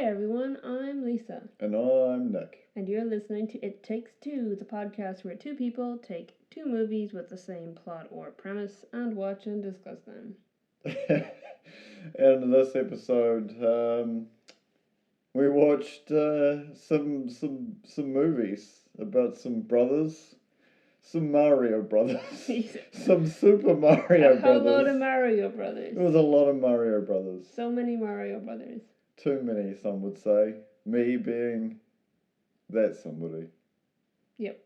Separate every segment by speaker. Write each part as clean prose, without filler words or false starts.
Speaker 1: everyone, I'm Lisa.
Speaker 2: And I'm Nick.
Speaker 1: And you're listening to It Takes Two, the podcast where two people take two movies with the same plot or premise and watch and discuss them.
Speaker 2: And in this episode, we watched some movies about some brothers. Some Mario Brothers. Some Super Mario Brothers.
Speaker 1: A whole load of Mario Brothers.
Speaker 2: It was a lot of Mario Brothers.
Speaker 1: So many Mario Brothers.
Speaker 2: Too many, some would say. Me being that somebody.
Speaker 1: Yep.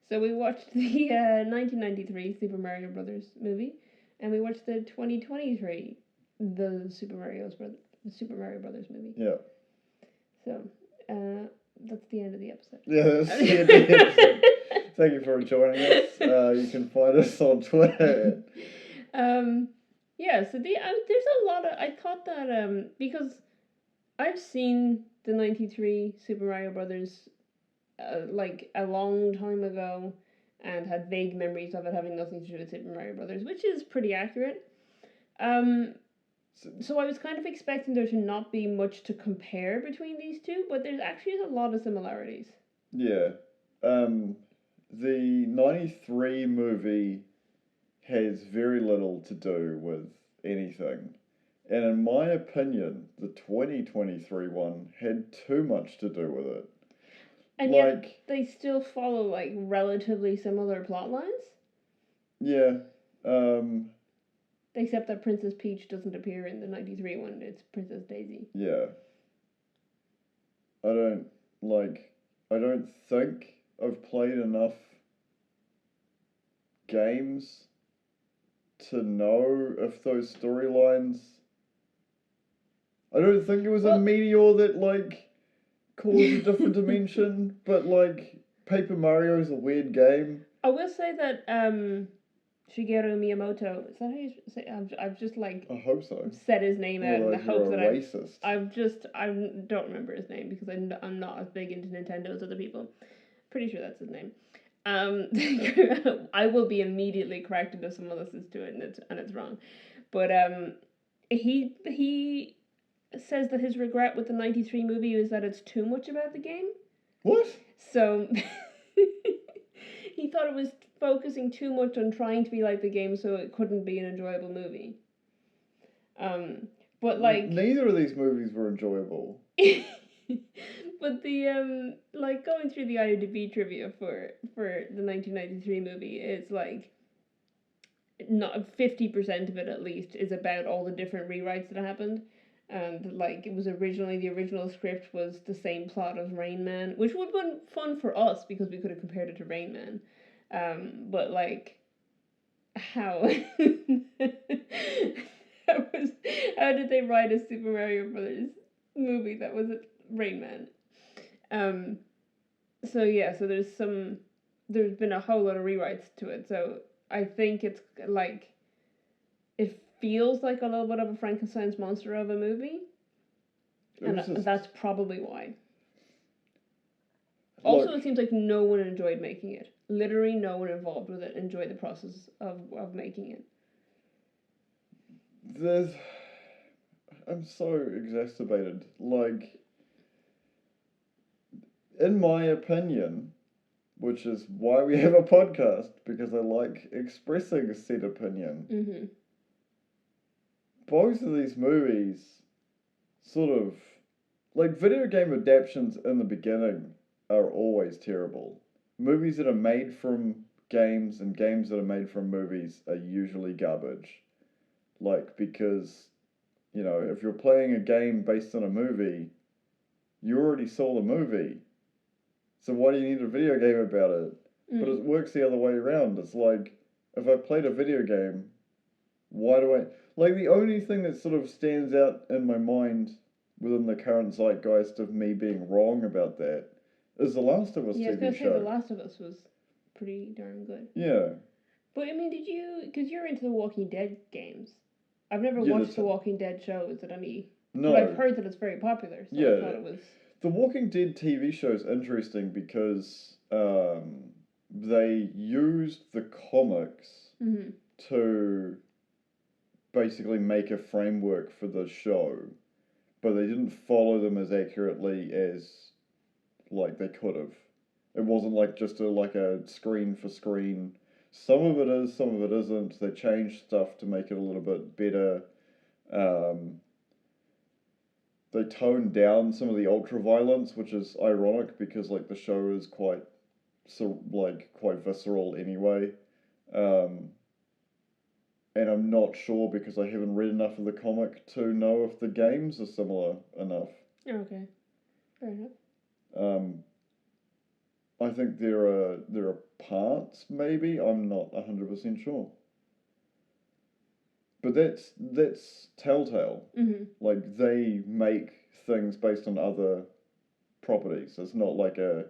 Speaker 1: So we watched the 1993 Super Mario Brothers movie, and we watched the 2023 the Super Mario Brothers movie.
Speaker 2: Yeah.
Speaker 1: So, that's the end of the episode.
Speaker 2: Yeah, that's the end of the episode. Thank you for joining us. You can find us on Twitter.
Speaker 1: Yeah, so there's a lot of... I thought that, because I've seen the 93 Super Mario Brothers, like, a long time ago, and had vague memories of it having nothing to do with Super Mario Brothers, which is pretty accurate. So I was kind of expecting there to not be much to compare between these two, but there's actually a lot of similarities.
Speaker 2: Yeah. The 93 movie has very little to do with anything. And in my opinion, the 2023 one had too much to do with it.
Speaker 1: And yet they still follow, like, relatively similar plot lines?
Speaker 2: Yeah.
Speaker 1: Except that Princess Peach doesn't appear in the 93 one, it's Princess Daisy.
Speaker 2: Yeah. I don't think I've played enough games to know if those storylines... I don't think it was a meteor that, like, caused a different dimension, but, like, Paper Mario is a weird game.
Speaker 1: I will say that, Shigeru Miyamoto, is that how you say? I've just, like...
Speaker 2: I hope so.
Speaker 1: Said his name out in the hope that
Speaker 2: racist.
Speaker 1: I don't remember his name because I'm not as big into Nintendo as other people. Pretty sure that's his name. I will be immediately corrected if someone listens to it and it's wrong. But, he says that his regret with the 93 movie is that it's too much about the game.
Speaker 2: What?
Speaker 1: So, he thought it was focusing too much on trying to be like the game, so it couldn't be an enjoyable movie. But like...
Speaker 2: Neither of these movies were enjoyable.
Speaker 1: But the, like, going through the IMDb trivia for the 1993 movie, it's like, not 50% of it at least is about all the different rewrites that happened. And, like, it was originally, the original script was the same plot as Rain Man, which would have been fun for us because we could have compared it to Rain Man. But, like, how? How did they write a Super Mario Brothers movie that was Rain Man? So yeah, so there's been a whole lot of rewrites to it, so I think it's, like, it feels like a little bit of a Frankenstein's monster of a movie, and that's probably why. Also, it seems like no one enjoyed making it. Literally no one involved with it enjoyed the process of making it.
Speaker 2: I'm so exacerbated. Like, in my opinion, which is why we have a podcast, because I like expressing said opinion.
Speaker 1: Mm-hmm.
Speaker 2: Both of these movies sort of... Like, video game adaptations in the beginning are always terrible. Movies that are made from games and games that are made from movies are usually garbage. Like, because, you know, if you're playing a game based on a movie, you already saw the movie. So why do you need a video game about it? Mm. But it works the other way around. It's like, if I played a video game, why do I... Like, the only thing that sort of stands out in my mind within the current zeitgeist of me being wrong about that is The Last of Us TV show.
Speaker 1: Yeah, I was going to say The Last of Us was pretty darn good.
Speaker 2: Yeah.
Speaker 1: But, I mean, did you... Because you're into the Walking Dead games. I've never watched the Walking Dead shows at any...
Speaker 2: No.
Speaker 1: But I've heard that it's very popular, so I thought it was...
Speaker 2: The Walking Dead TV show is interesting because they used the comics to basically make a framework for the show. but they didn't follow them as accurately as like they could have. It wasn't like just a screen for screen. Some of it is, some of it isn't. They changed stuff to make it a little bit better. They toned down some of the ultra violence, which is ironic because like the show is quite quite visceral anyway. And I'm not sure because I haven't read enough of the comic to know if the games are similar enough.
Speaker 1: Okay, fair enough.
Speaker 2: I think there are parts maybe. I'm not 100% sure. But that's Telltale.
Speaker 1: Mm-hmm.
Speaker 2: Like they make things based on other properties. It's not like a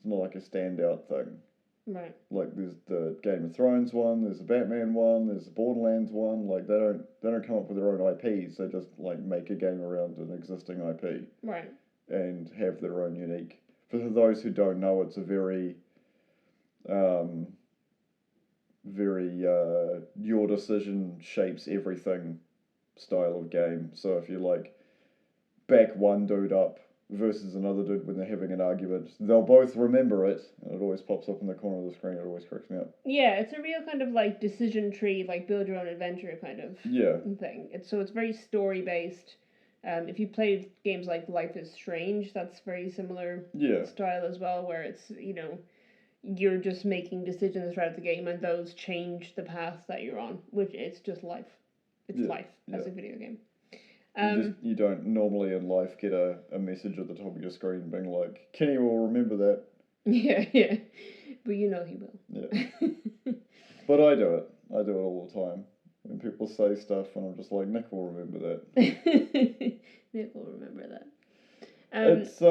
Speaker 2: standout thing.
Speaker 1: Right.
Speaker 2: Like there's the Game of Thrones one, there's the Batman one, there's the Borderlands one. Like they don't come up with their own IPs. They just like make a game around an existing IP.
Speaker 1: Right.
Speaker 2: And have their own unique. For those who don't know, it's a very your decision shapes everything style of game. So if you like back one dude up versus another dude when they're having an argument, they'll both remember it, and it always pops up in the corner of the screen. It always cracks me up.
Speaker 1: Yeah, it's a real kind of like decision tree, like build your own adventure kind of thing. It's very story based. If you played games like Life is Strange, that's very similar style as well, where it's, you're just making decisions throughout the game and those change the path that you're on, which it's just life. It's life as a video game.
Speaker 2: You don't normally in life get a message at the top of your screen being like, Kenny will remember that.
Speaker 1: Yeah. But he will.
Speaker 2: Yeah. But I do it. I do it all the time. When people say stuff and I'm just like, Nick will remember that.
Speaker 1: Nick will remember that.
Speaker 2: It's, I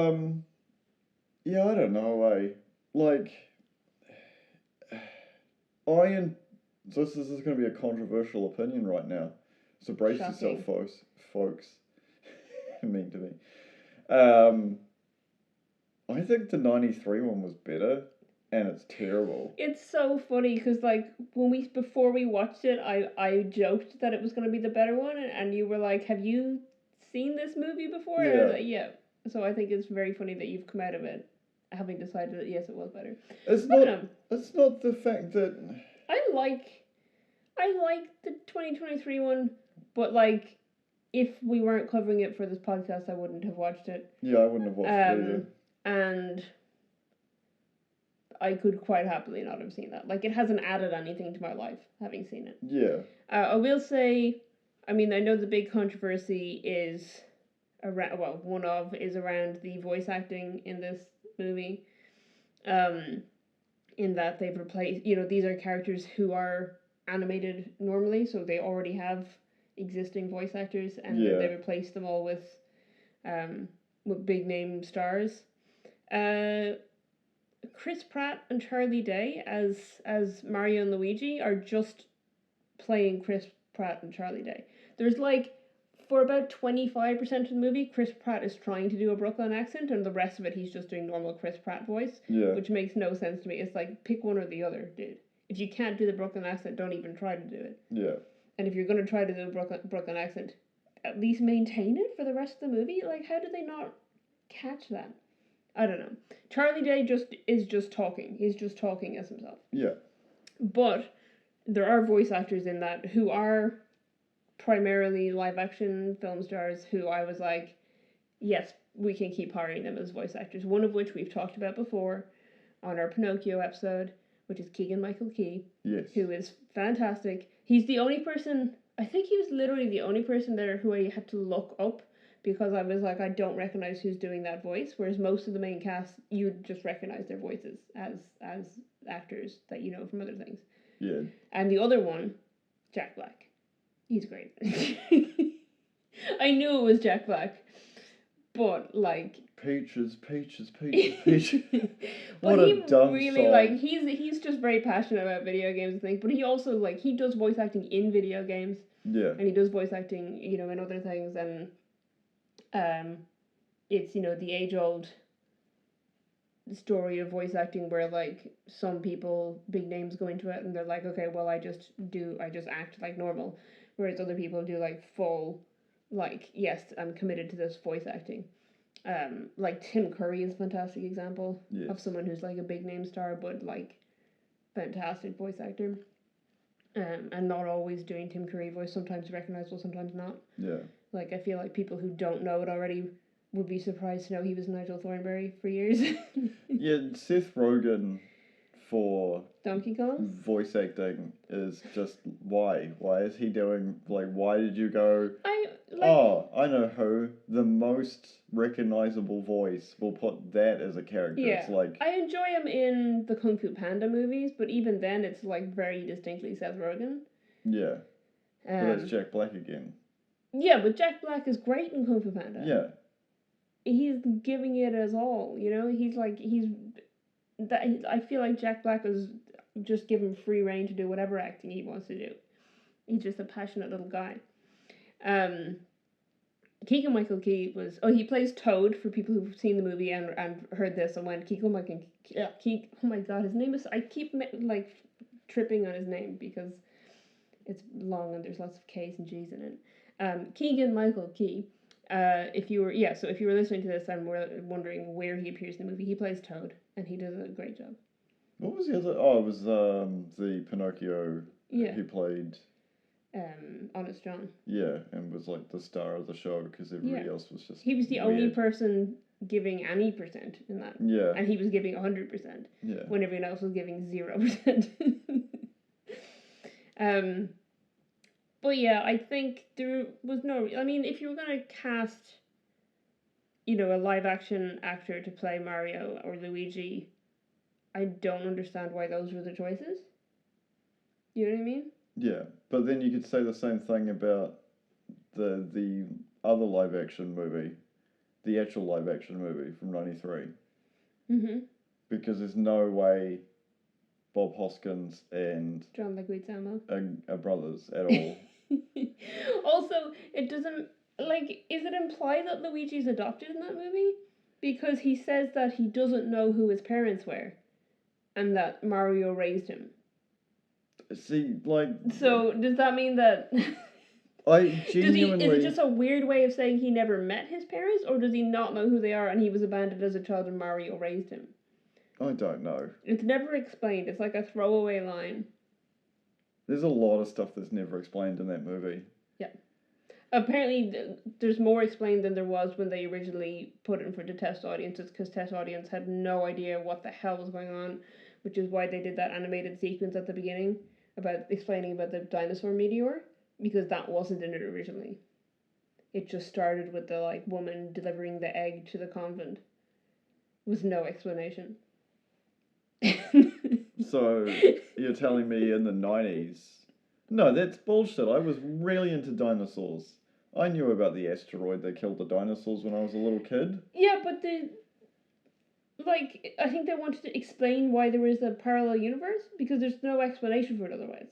Speaker 2: don't know, like, so this is going to be a controversial opinion right now. So brace yourself, folks. Mean to me. I think the 93 one was better, and it's terrible.
Speaker 1: It's so funny, because, like, before we watched it, I joked that it was going to be the better one, and you were like, have you seen this movie before?
Speaker 2: Yeah.
Speaker 1: And I was like, yeah. So I think it's very funny that you've come out of it having decided that, yes, it was better.
Speaker 2: It's not the fact that...
Speaker 1: I like the 2023 one, but, like, if we weren't covering it for this podcast, I wouldn't have watched it.
Speaker 2: Yeah, I wouldn't have watched it either.
Speaker 1: And I could quite happily not have seen that. Like, it hasn't added anything to my life, having seen it.
Speaker 2: Yeah.
Speaker 1: I will say, I know the big controversy is around, around the voice acting in this movie. In that they've replaced, these are characters who are animated normally, so they already have existing voice actors, and they replaced them all with big name stars. Chris Pratt and Charlie Day as Mario and Luigi are just playing Chris Pratt and Charlie Day. There's for about 25% of the movie, Chris Pratt is trying to do a Brooklyn accent, and the rest of it he's just doing normal Chris Pratt voice, which makes no sense to me. It's like, pick one or the other, dude. If you can't do the Brooklyn accent, don't even try to do it.
Speaker 2: Yeah.
Speaker 1: And if you're going to try to do a Brooklyn accent, at least maintain it for the rest of the movie. Like, how do they not catch that? I don't know. Charlie Day is just talking. He's just talking as himself.
Speaker 2: Yeah.
Speaker 1: But there are voice actors in that who are primarily live action film stars who I was like, yes, we can keep hiring them as voice actors. One of which we've talked about before on our Pinocchio episode, which is Keegan-Michael Key.
Speaker 2: Yes.
Speaker 1: Who is fantastic. He's the only person, I think he was literally the only person there who I had to look up, because I was like, I don't recognize who's doing that voice, whereas most of the main cast, you just recognize their voices as actors that you know from other things.
Speaker 2: Yeah.
Speaker 1: And the other one, Jack Black. He's great. I knew it was Jack Black, but
Speaker 2: Peaches.
Speaker 1: What
Speaker 2: a dumb
Speaker 1: really
Speaker 2: song.
Speaker 1: He's just very passionate about video games, I think, but he also he does voice acting in video games.
Speaker 2: Yeah.
Speaker 1: And he does voice acting, in other things, and it's the age-old story of voice acting where some people, big names, go into it and they're like, okay, well, I just act like normal, whereas other people do full like, yes, I'm committed to this voice acting. Like Tim Curry is a fantastic example of someone who's like a big name star, but like fantastic voice actor. And not always doing Tim Curry voice, sometimes recognizable, sometimes not.
Speaker 2: Yeah.
Speaker 1: Like, I feel like people who don't know it already would be surprised to know he was Nigel Thornberry for years.
Speaker 2: Yeah, Seth Rogen for
Speaker 1: Donkey Kong
Speaker 2: voice acting is just why? Why is he doing, like, why did you go, I know who, the most recognizable voice, we'll put that as a character.
Speaker 1: Yeah,
Speaker 2: it's like,
Speaker 1: I enjoy him in the Kung Fu Panda movies, but even then it's like very distinctly Seth Rogen.
Speaker 2: Yeah, but that's Jack Black again.
Speaker 1: Yeah, but Jack Black is great in Kung Fu Panda.
Speaker 2: Yeah.
Speaker 1: He's giving it his all, you know? I feel like Jack Black was just given free rein to do whatever acting he wants to do. He's just a passionate little guy. Keegan-Michael Key he plays Toad for people who've seen the movie and heard this and went, Keegan-Michael Key, oh my god, his name is, I keep like tripping on his name because it's long and there's lots of K's and G's in it. Keegan-Michael Key, if you were listening to this and were wondering where he appears in the movie, he plays Toad and he does a great job.
Speaker 2: What was the other? Oh, it was the Pinocchio.
Speaker 1: Yeah.
Speaker 2: He played.
Speaker 1: Honest John.
Speaker 2: Yeah, and was like the star of the show because everybody else was just.
Speaker 1: He was the
Speaker 2: weird.
Speaker 1: only person giving any percent in that.
Speaker 2: Yeah.
Speaker 1: And he was giving 100%.
Speaker 2: Yeah.
Speaker 1: When everyone else was giving 0%. But yeah, I think there was no. I mean, if you were gonna cast, a live action actor to play Mario or Luigi, I don't understand why those were the choices. You know what I mean?
Speaker 2: Yeah, but then you could say the same thing about the other live action movie, the actual live action movie from '93.
Speaker 1: Mm-hmm.
Speaker 2: Because there's no way Bob Hoskins and
Speaker 1: John Leguizamo
Speaker 2: are brothers at all.
Speaker 1: Also, it doesn't, is it implied that Luigi's adopted in that movie? Because he says that he doesn't know who his parents were, and that Mario raised him.
Speaker 2: See,
Speaker 1: So, does that mean that...
Speaker 2: I genuinely...
Speaker 1: Is it just a weird way of saying he never met his parents, or does he not know who they are and he was abandoned as a child and Mario raised him?
Speaker 2: I don't know.
Speaker 1: It's never explained. It's like a throwaway line.
Speaker 2: There's a lot of stuff that's never explained in that movie.
Speaker 1: Yeah. Apparently, there's more explained than there was when they originally put it in for the test audiences, because test audience had no idea what the hell was going on, which is why they did that animated sequence at the beginning about explaining about the dinosaur meteor, because that wasn't in it originally. It just started with the woman delivering the egg to the convent, with no explanation.
Speaker 2: So, you're telling me in the 90s... No, that's bullshit. I was really into dinosaurs. I knew about the asteroid that killed the dinosaurs when I was a little kid.
Speaker 1: Yeah, but I think they wanted to explain why there is a parallel universe, because there's no explanation for it otherwise.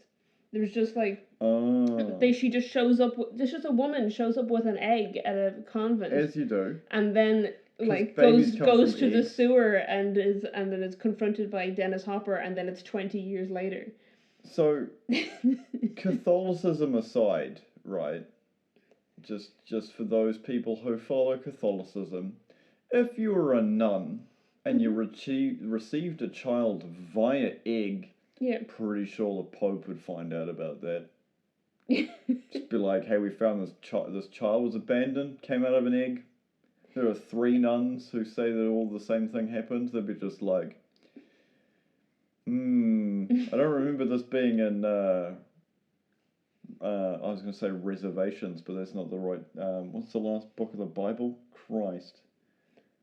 Speaker 1: There's just she just shows up, there's just a woman shows up with an egg at a convent.
Speaker 2: As you do.
Speaker 1: And then goes to the sewer and then is confronted by Dennis Hopper, and then it's 20 years later.
Speaker 2: So, Catholicism aside, right? Just for those people who follow Catholicism, if you were a nun and you received a child via egg, pretty sure the Pope would find out about that. Just be like, hey, we found this child was abandoned, came out of an egg. There are 3 nuns who say that all the same thing happened. They'd be just like, I don't remember this being in, I was going to say reservations, but that's not the right, what's the last book of the Bible? Christ.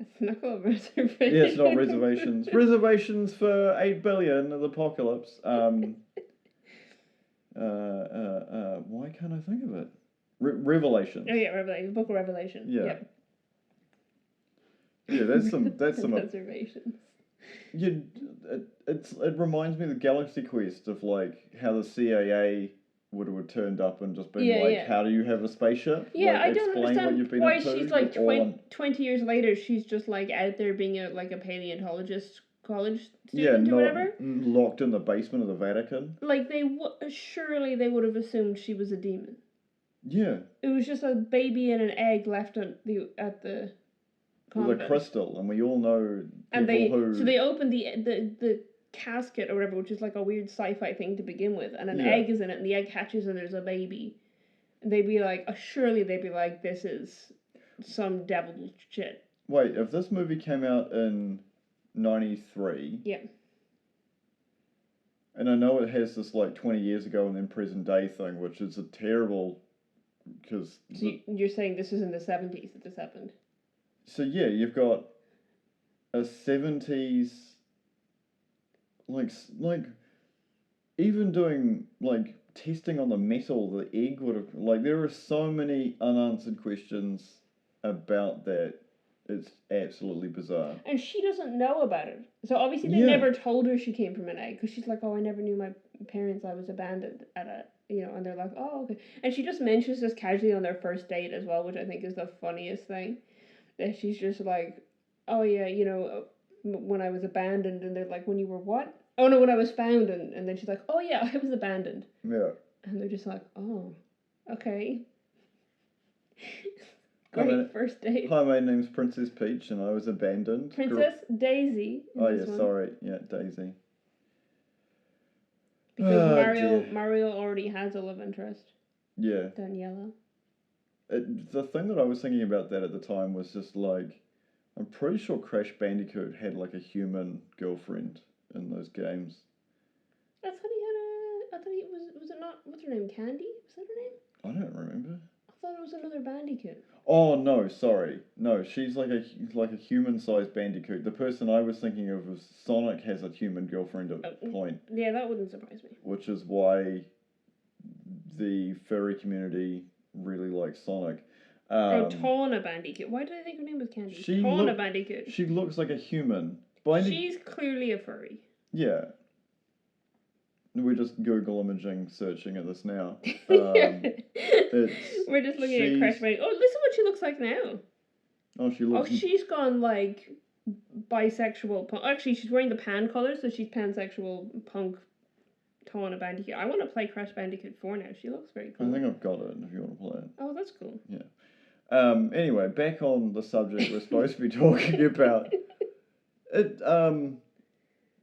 Speaker 1: It's not called reservations.
Speaker 2: Yeah, it's not reservations. Reservations for 8 billion of the apocalypse. Why can't I think of it? Revelations.
Speaker 1: Oh yeah, Revelation. Book of Revelation.
Speaker 2: Yeah. Yeah, that's some
Speaker 1: reservations.
Speaker 2: It reminds me of the Galaxy Quest of how the CIA would have turned up and just been how do you have a spaceship?
Speaker 1: Yeah, I don't understand why she's 20 years later she's just out there being a paleontologist college student or whatever.
Speaker 2: Locked in the basement of the Vatican.
Speaker 1: Surely they would have assumed she was a demon.
Speaker 2: Yeah.
Speaker 1: It was just a baby and an egg left at the convent.
Speaker 2: The crystal, and we all know
Speaker 1: And
Speaker 2: people
Speaker 1: so they opened the casket or whatever, which is like a weird sci-fi thing to begin with, and an
Speaker 2: Yeah.
Speaker 1: egg is in it, and the egg hatches and there's a baby. And they'd be like, surely they'd be like, this is some devil shit.
Speaker 2: Wait, if this movie came out in 93...
Speaker 1: Yeah.
Speaker 2: And I know it has this, like, 20 years ago and then present day thing, which is a terrible... Because...
Speaker 1: So you're saying this was in the 70s that this happened?
Speaker 2: So, yeah, you've got a 70s... Like... Even doing, like, testing on the metal, the egg would have... Like, there are so many unanswered questions about that. It's absolutely bizarre.
Speaker 1: And she doesn't know about it. So obviously they never told her she came from an egg. Because she's like, oh, I never knew my parents. I was abandoned at a... You know, and they're like, oh, okay. And she just mentions this casually on their first date as well, which I think is the funniest thing. That she's just like, oh, yeah, you know, when I was abandoned. And they're like, when you were what? Oh, no, when I was found. And then she's like, oh, yeah, I was abandoned.
Speaker 2: Yeah.
Speaker 1: And they're just like, oh, okay. Great first date.
Speaker 2: Hi, my name's Princess Peach, and I was abandoned.
Speaker 1: Princess Daisy.
Speaker 2: Oh, yeah, sorry. Yeah, Daisy.
Speaker 1: Because Mario already has a love interest.
Speaker 2: Yeah.
Speaker 1: Daniela.
Speaker 2: The thing that I was thinking about that at the time was just like, I'm pretty sure Crash Bandicoot had like a human girlfriend in those games.
Speaker 1: I thought he was it not, what's her name, Candy? Was that her name?
Speaker 2: I don't remember.
Speaker 1: I thought it was another Bandicoot.
Speaker 2: Oh, no, sorry. No, she's like a human-sized Bandicoot. The person I was thinking of was Sonic has a human girlfriend at a point.
Speaker 1: Yeah, that wouldn't surprise me.
Speaker 2: Which is why the furry community really likes Sonic.
Speaker 1: Tawna Bandicoot. Why did I think her name was Candy? Tawna Bandicoot.
Speaker 2: She looks like a human.
Speaker 1: She's clearly a furry.
Speaker 2: Yeah. We're just Google imaging searching at this now.
Speaker 1: We're just looking at Crash Bandicoot. Oh, listen what she looks like now.
Speaker 2: Oh, she looks...
Speaker 1: Oh, she's gone, like, bisexual punk. Actually, she's wearing the pan colour, so she's pansexual punk Tawna Bandicoot. I want to play Crash Bandicoot 4 now. She looks very cool.
Speaker 2: I think I've got it if you want to play it.
Speaker 1: Oh, that's cool.
Speaker 2: Yeah. Anyway, back on the subject we're supposed to be talking about. It,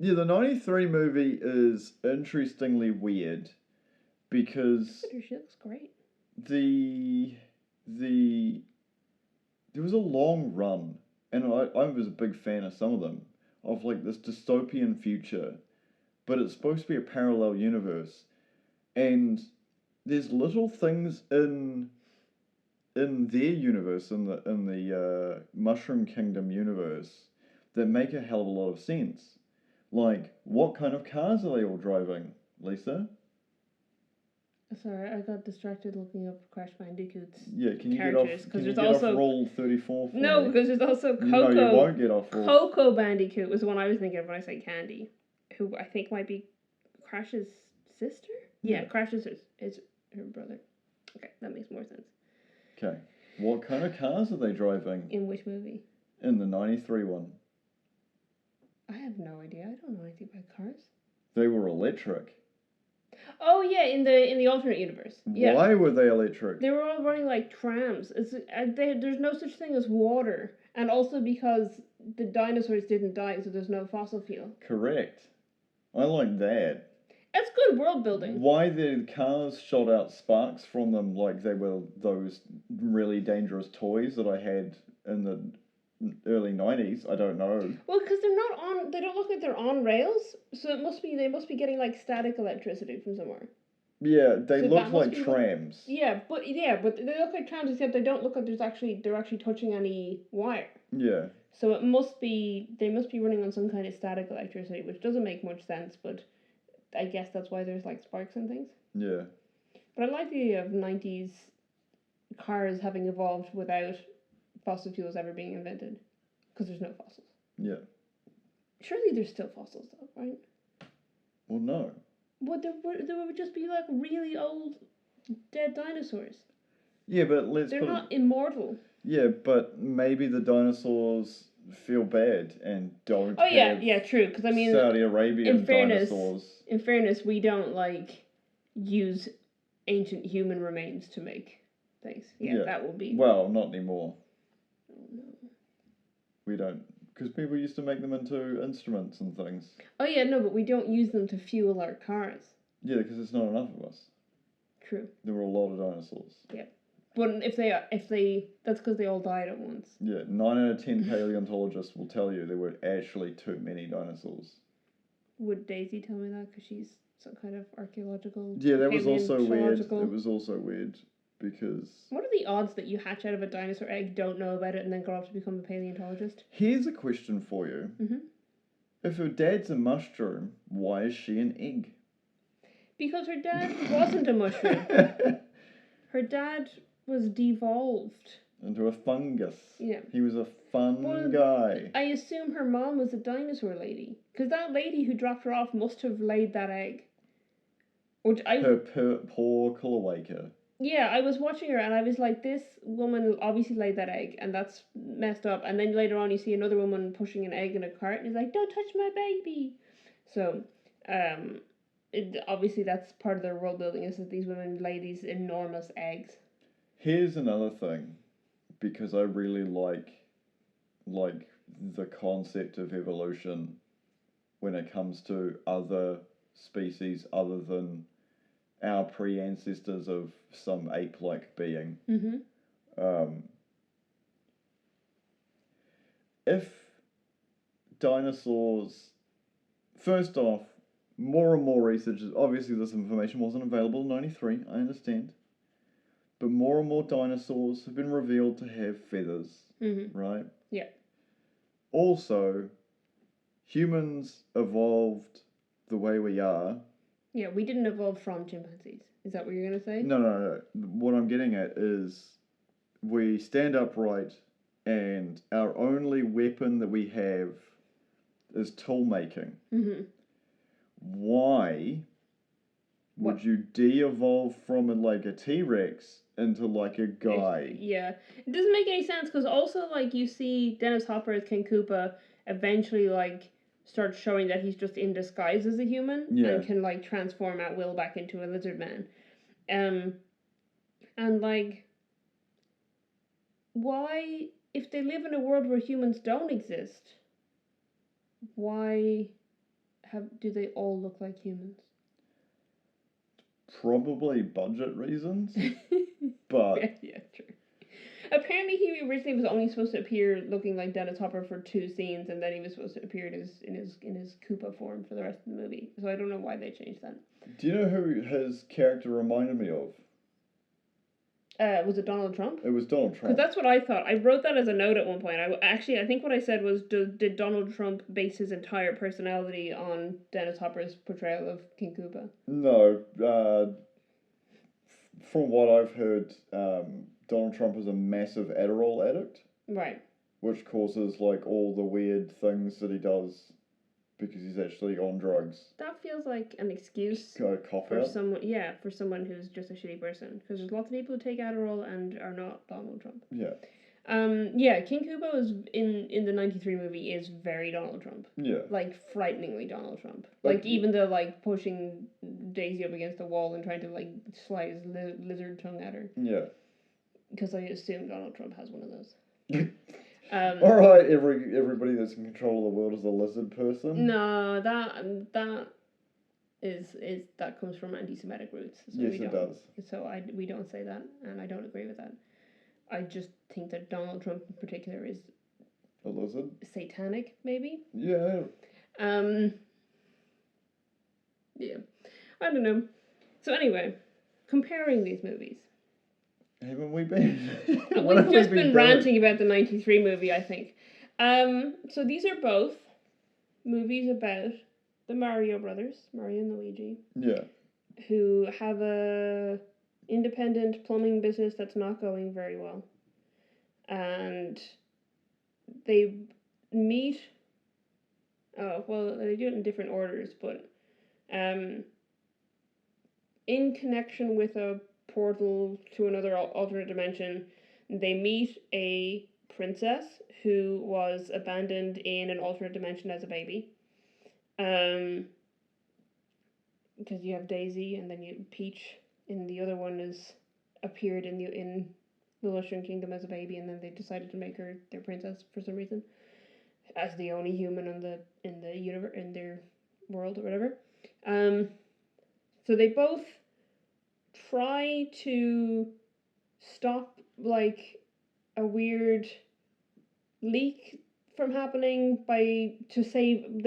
Speaker 2: yeah, the 93 movie is interestingly weird because
Speaker 1: She looks great.
Speaker 2: There was a long run, and I was a big fan of some of them, of like this dystopian future, but it's supposed to be a parallel universe, and there's little things in their universe, in the Mushroom Kingdom universe, that make a hell of a lot of sense. Like, what kind of cars are they all driving, Lisa?
Speaker 1: Sorry, I got distracted looking up Crash Bandicoot's
Speaker 2: can you get
Speaker 1: off
Speaker 2: roll 34 for
Speaker 1: No,
Speaker 2: me?
Speaker 1: because there's also Coco.
Speaker 2: No, you won't get off roll.
Speaker 1: Coco Bandicoot was the one I was thinking of when I say Candy, who I think might be Crash's sister? Yeah, Crash's is her brother. Okay, that makes more sense.
Speaker 2: Okay. What kind of cars are they driving?
Speaker 1: In which movie?
Speaker 2: In the 93 one.
Speaker 1: I have no idea. I don't know anything about cars.
Speaker 2: They were electric.
Speaker 1: Oh yeah, in the alternate universe. Yeah.
Speaker 2: Why were they electric?
Speaker 1: They were all running like trams. There's no such thing as water, and also because the dinosaurs didn't die, so there's no fossil fuel.
Speaker 2: Correct. I like that.
Speaker 1: That's good world building.
Speaker 2: Why the cars shot out sparks from them like they were those really dangerous toys that I had in the early 90s, I don't know.
Speaker 1: Well, because they don't look like they're on rails, so they must be getting like static electricity from somewhere.
Speaker 2: Yeah, they look like trams.
Speaker 1: But they look like trams, except they don't look like they're actually touching any wire.
Speaker 2: Yeah.
Speaker 1: So they must be running on some kind of static electricity, which doesn't make much sense, but I guess that's why there's like sparks and things.
Speaker 2: Yeah.
Speaker 1: But I like the idea of 90s cars having evolved without fossil fuels ever being invented, because there's no fossils.
Speaker 2: Yeah.
Speaker 1: Surely there's still fossils though, right?
Speaker 2: Well, no.
Speaker 1: Well, there would just be like really old dead dinosaurs.
Speaker 2: Yeah, but
Speaker 1: they're not immortal.
Speaker 2: Yeah, but maybe the dinosaurs feel bad and don't.
Speaker 1: Oh yeah, true. Because I mean,
Speaker 2: Saudi Arabian dinosaurs.
Speaker 1: In fairness, we don't like use ancient human remains to make Thanks. Yeah, that will be...
Speaker 2: Well, not anymore.
Speaker 1: Oh, no.
Speaker 2: We don't... Because people used to make them into instruments and things.
Speaker 1: Oh, yeah, no, but we don't use them to fuel our cars.
Speaker 2: Yeah, because there's not enough of us.
Speaker 1: True.
Speaker 2: There were a lot of dinosaurs.
Speaker 1: Yeah. But if they... That's because they all died at once.
Speaker 2: Yeah, 9 out of 10 paleontologists will tell you there were actually too many dinosaurs.
Speaker 1: Would Daisy tell me that? Because she's some kind of archaeological...
Speaker 2: Yeah, that was also weird. It
Speaker 1: paleontological-
Speaker 2: was also weird because...
Speaker 1: What are the odds that you hatch out of a dinosaur egg, don't know about it, and then grow up to become a paleontologist?
Speaker 2: Here's a question for you.
Speaker 1: Mm-hmm.
Speaker 2: If her dad's a mushroom, why is she an egg?
Speaker 1: Because her dad wasn't a mushroom. Her dad was devolved.
Speaker 2: Into a fungus.
Speaker 1: Yeah.
Speaker 2: He was a fun guy.
Speaker 1: I assume her mom was a dinosaur lady. Because that lady who dropped her off must have laid that egg. Which
Speaker 2: Her poor cloaca.
Speaker 1: Yeah, I was watching her and I was like, this woman obviously laid that egg and that's messed up. And then later on you see another woman pushing an egg in a cart and he's like, don't touch my baby. So, obviously that's part of their world building is that these women lay these enormous eggs.
Speaker 2: Here's another thing, because I really like the concept of evolution when it comes to other species other than our pre-ancestors of some ape-like being.
Speaker 1: Mm-hmm.
Speaker 2: If dinosaurs, first off, more and more research, obviously this information wasn't available in 93, I understand, but more and more dinosaurs have been revealed to have feathers, right?
Speaker 1: Yeah.
Speaker 2: Also, humans evolved the way we are.
Speaker 1: Yeah, we didn't evolve from chimpanzees. Is that what you're going to say?
Speaker 2: No. What I'm getting at is we stand upright and our only weapon that we have is tool making.
Speaker 1: Mm-hmm.
Speaker 2: Why would you de-evolve from a T-Rex into a guy?
Speaker 1: Yeah. It doesn't make any sense because also you see Dennis Hopper as King Koopa eventually starts showing that he's just in disguise as a human and can transform at will back into a lizard man. And why, if they live in a world where humans don't exist, why do they all look like humans?
Speaker 2: Probably budget reasons, but
Speaker 1: yeah, true. Apparently, he originally was only supposed to appear looking like Dennis Hopper for 2 scenes, and then he was supposed to appear in his Koopa form for the rest of the movie. So I don't know why they changed that.
Speaker 2: Do you know who his character reminded me of?
Speaker 1: Was it Donald Trump?
Speaker 2: It was Donald Trump.
Speaker 1: Because that's what I thought. I wrote that as a note at one point. I think what I said was, did Donald Trump base his entire personality on Dennis Hopper's portrayal of King Koopa?
Speaker 2: No. From what I've heard, Donald Trump is a massive Adderall addict.
Speaker 1: Right.
Speaker 2: Which causes all the weird things that he does because he's actually on drugs.
Speaker 1: That feels like an excuse
Speaker 2: for
Speaker 1: someone who's just a shitty person. Because there's lots of people who take Adderall and are not Donald Trump.
Speaker 2: Yeah.
Speaker 1: King Koopa was in the 93 movie is very Donald Trump.
Speaker 2: Yeah.
Speaker 1: Frighteningly Donald Trump. Even the pushing Daisy up against the wall and trying to slide his lizard tongue at her.
Speaker 2: Yeah.
Speaker 1: Because I assume Donald Trump has one of those.
Speaker 2: Alright, everybody that's in control of the world is a lizard person.
Speaker 1: No, that comes from anti-Semitic roots. So
Speaker 2: yes, it does.
Speaker 1: So we don't say that, and I don't agree with that. I just think that Donald Trump in particular is
Speaker 2: a lizard,
Speaker 1: satanic, maybe.
Speaker 2: Yeah.
Speaker 1: Yeah, I don't know. So anyway, comparing these movies.
Speaker 2: Haven't we been?
Speaker 1: We've just been ranting about the 93 movie, I think. So these are both movies about the Mario brothers, Mario and Luigi.
Speaker 2: Yeah.
Speaker 1: Who have a independent plumbing business that's not going very well. And they meet... they do it in different orders, but... in connection with a portal to another alternate dimension, they meet a princess who was abandoned in an alternate dimension as a baby. Because you have Daisy and then you Peach, and the other one is appeared in the Mushroom Kingdom as a baby, and then they decided to make her their princess for some reason, as the only human in the universe, in their world or whatever. So they both try to stop like a weird leak from happening they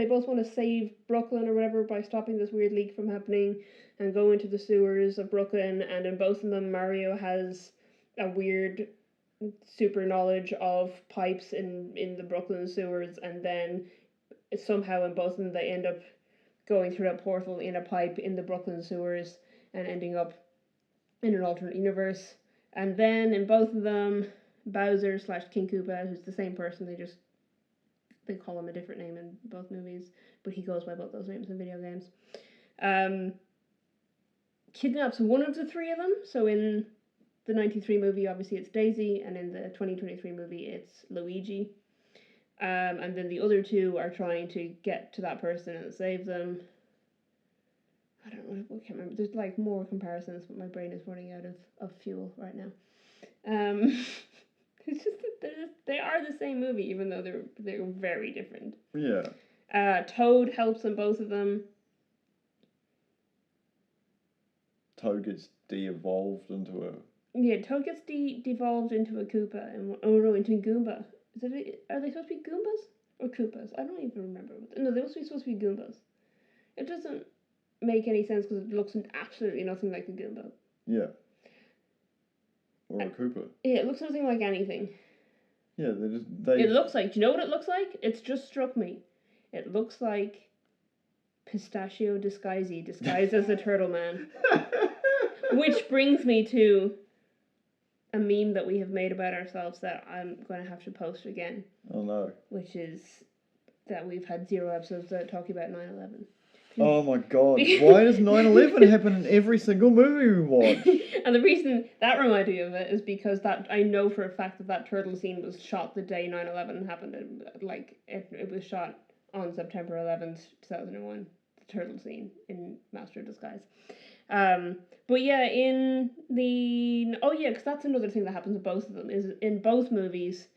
Speaker 1: both want to save Brooklyn or whatever by stopping this weird leak from happening and go into the sewers of Brooklyn, and in both of them Mario has a weird super knowledge of pipes in the Brooklyn sewers, and then somehow in both of them they end up going through a portal in a pipe in the Brooklyn sewers and ending up in an alternate universe. And then in both of them, Bowser / King Koopa, who's the same person, they call him a different name in both movies, but he goes by both those names in video games, kidnaps one of the three of them. So in the 93 movie, obviously it's Daisy, and in the 2023 movie, it's Luigi. And then the other two are trying to get to that person and save them. I don't know, I can't remember. There's like more comparisons, but my brain is running out of fuel right now. It's just that they are the same movie, even though they're very different.
Speaker 2: Yeah.
Speaker 1: Toad helps in both of them.
Speaker 2: Toad gets de-evolved into a...
Speaker 1: Yeah, Toad gets devolved into a Koopa, into a Goomba. Are they supposed to be Goombas or Koopas? I don't even remember. No, they must be supposed to be Goombas. It doesn't make any sense because it looks absolutely nothing like a Goomba.
Speaker 2: Yeah. Or a Koopa.
Speaker 1: Yeah, it looks nothing like anything.
Speaker 2: Yeah,
Speaker 1: It looks like... Do you know what it looks like? It's just struck me. It looks like Pistachio disguised as the Turtle Man. Which brings me to a meme that we have made about ourselves that I'm going to have to post again.
Speaker 2: Oh no.
Speaker 1: Which is that we've had 0 episodes talking about 9/11.
Speaker 2: Oh my god. Why does 9/11 happen in every single movie we watch?
Speaker 1: And the reason that reminded me of it is because that I know for a fact that turtle scene was shot the day 9/11 happened. It was shot on September 11th, 2001. The turtle scene in Master of Disguise. But yeah, because that's another thing that happens in both of them, is in both movies,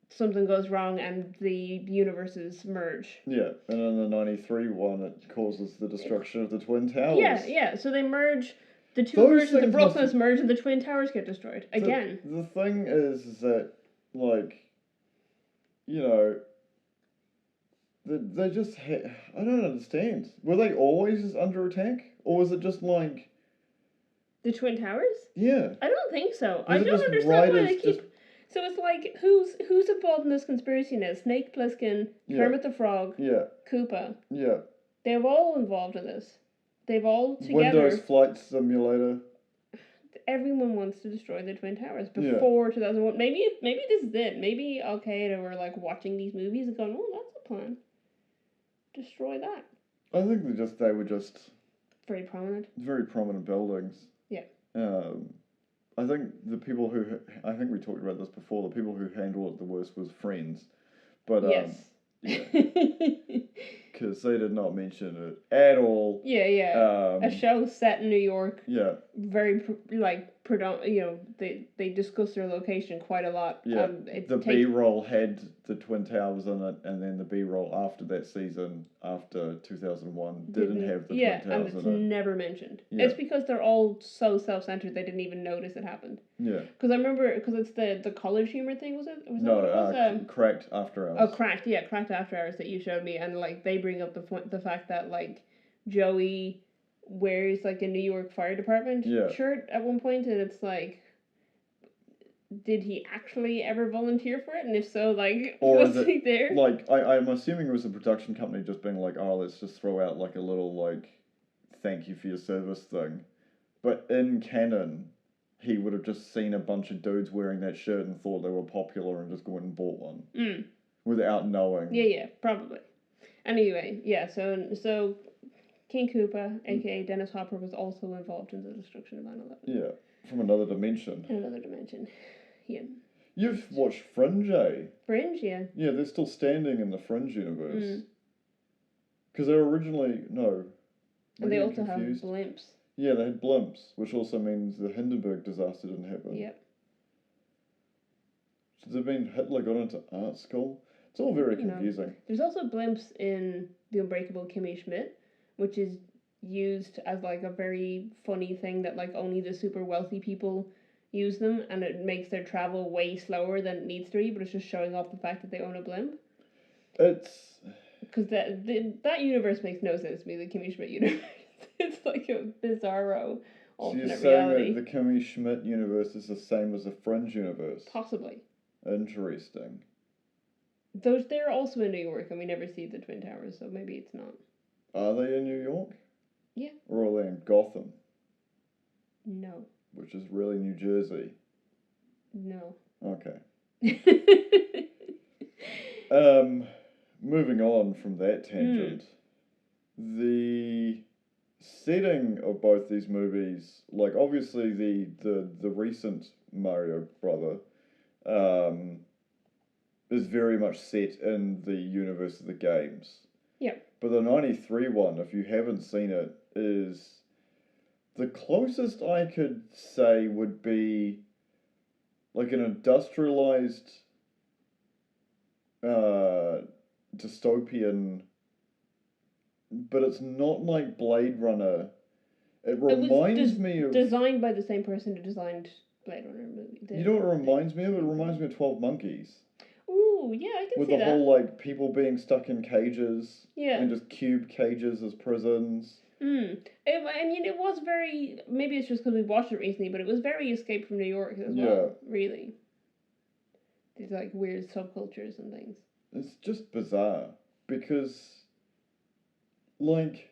Speaker 1: something goes wrong and the universes merge.
Speaker 2: Yeah, and in the 93 one, it causes the destruction of the Twin Towers.
Speaker 1: Yeah, so they merge, the two versions of Brooklyn's merge and the Twin Towers get destroyed. Again.
Speaker 2: The thing is that, like, you know, they just I don't understand. Were they always under attack? Or was it just like...
Speaker 1: The Twin Towers?
Speaker 2: Yeah.
Speaker 1: I don't think so. I don't understand why they keep... So it's like, who's involved in this conspiracy now? Snake Plissken, Kermit the Frog, Koopa.
Speaker 2: Yeah.
Speaker 1: They're all involved in this. They've all together...
Speaker 2: Windows Flight Simulator.
Speaker 1: Everyone wants to destroy the Twin Towers before 2001. Maybe this is it. Maybe Al-Qaeda were like watching these movies and going, oh, that's a plan. Destroy that.
Speaker 2: I think they were just...
Speaker 1: Very prominent.
Speaker 2: Very prominent buildings.
Speaker 1: Yeah.
Speaker 2: I think I think we talked about this before, the people who handled it the worst was Friends. But,
Speaker 1: yes.
Speaker 2: Yeah. Because they did not mention it at all.
Speaker 1: Yeah. A show set in New York.
Speaker 2: Yeah.
Speaker 1: Very, they discuss their location quite a lot.
Speaker 2: Yeah. The B-roll had the Twin Towers in it, and then the B-roll after that season, after 2001, didn't have the Twin Towers in it. Yeah, and it's
Speaker 1: never mentioned. Yeah. It's because they're all so self-centered they didn't even notice it happened.
Speaker 2: Yeah.
Speaker 1: Because I remember, because it's the college humor thing, was it?
Speaker 2: Cracked After Hours.
Speaker 1: Oh, Cracked After Hours that you showed me, and like they bring up the fact that like Joey wears like a New York Fire Department shirt at one point, and it's like, did he actually ever volunteer for it? And if so, like, was he there?
Speaker 2: Like, I'm assuming it was a production company just being like, oh, let's just throw out like a little like thank you for your service thing. But in canon, he would have just seen a bunch of dudes wearing that shirt and thought they were popular and just went and bought one. Without knowing.
Speaker 1: Yeah, probably. Anyway, yeah, so King Koopa, aka Dennis Hopper, was also involved in the destruction of 9/11.
Speaker 2: Yeah, from another dimension.
Speaker 1: In another dimension, yeah.
Speaker 2: You've watched Fringe, eh?
Speaker 1: Fringe, yeah.
Speaker 2: Yeah, they're still standing in the Fringe universe. Because they were originally... No.
Speaker 1: And they also have blimps.
Speaker 2: Yeah, they had blimps, which also means the Hindenburg disaster didn't happen.
Speaker 1: Yep.
Speaker 2: Should have been Hitler got into art school? It's all very confusing.
Speaker 1: There's also blimps in The Unbreakable Kimmy Schmidt, which is used as like a very funny thing that like only the super wealthy people use them, and it makes their travel way slower than it needs to be, but it's just showing off the fact that they own a blimp.
Speaker 2: It's...
Speaker 1: Because that universe makes no sense to me, the Kimmy Schmidt universe. It's like a bizarro alternate reality.
Speaker 2: So you're saying that the Kimmy Schmidt universe is the same as the Fringe universe?
Speaker 1: Possibly.
Speaker 2: Interesting.
Speaker 1: They're also in New York, and we never see the Twin Towers, so maybe it's not.
Speaker 2: Are they in New York?
Speaker 1: Yeah.
Speaker 2: Or are they in Gotham?
Speaker 1: No.
Speaker 2: Which is really New Jersey.
Speaker 1: No.
Speaker 2: Okay. Moving on from that tangent, the setting of both these movies, like obviously the recent Mario brother, is very much set in the universe of the games.
Speaker 1: Yeah.
Speaker 2: But the 93 one, if you haven't seen it, is the closest I could say would be like an industrialized dystopian, but it's not like Blade Runner. It reminds me of...
Speaker 1: Designed by the same person who designed Blade Runner movie.
Speaker 2: You know what it reminds me of? It reminds me of 12 Monkeys.
Speaker 1: Ooh, yeah, I can
Speaker 2: with
Speaker 1: see that.
Speaker 2: With the whole, like, people being stuck in cages.
Speaker 1: Yeah.
Speaker 2: And just cube cages as prisons.
Speaker 1: I mean, it was very... Maybe it's just because we watched it recently, but it was very Escape from New York as well, really. These, like, weird subcultures and things.
Speaker 2: It's just bizarre. Because, like...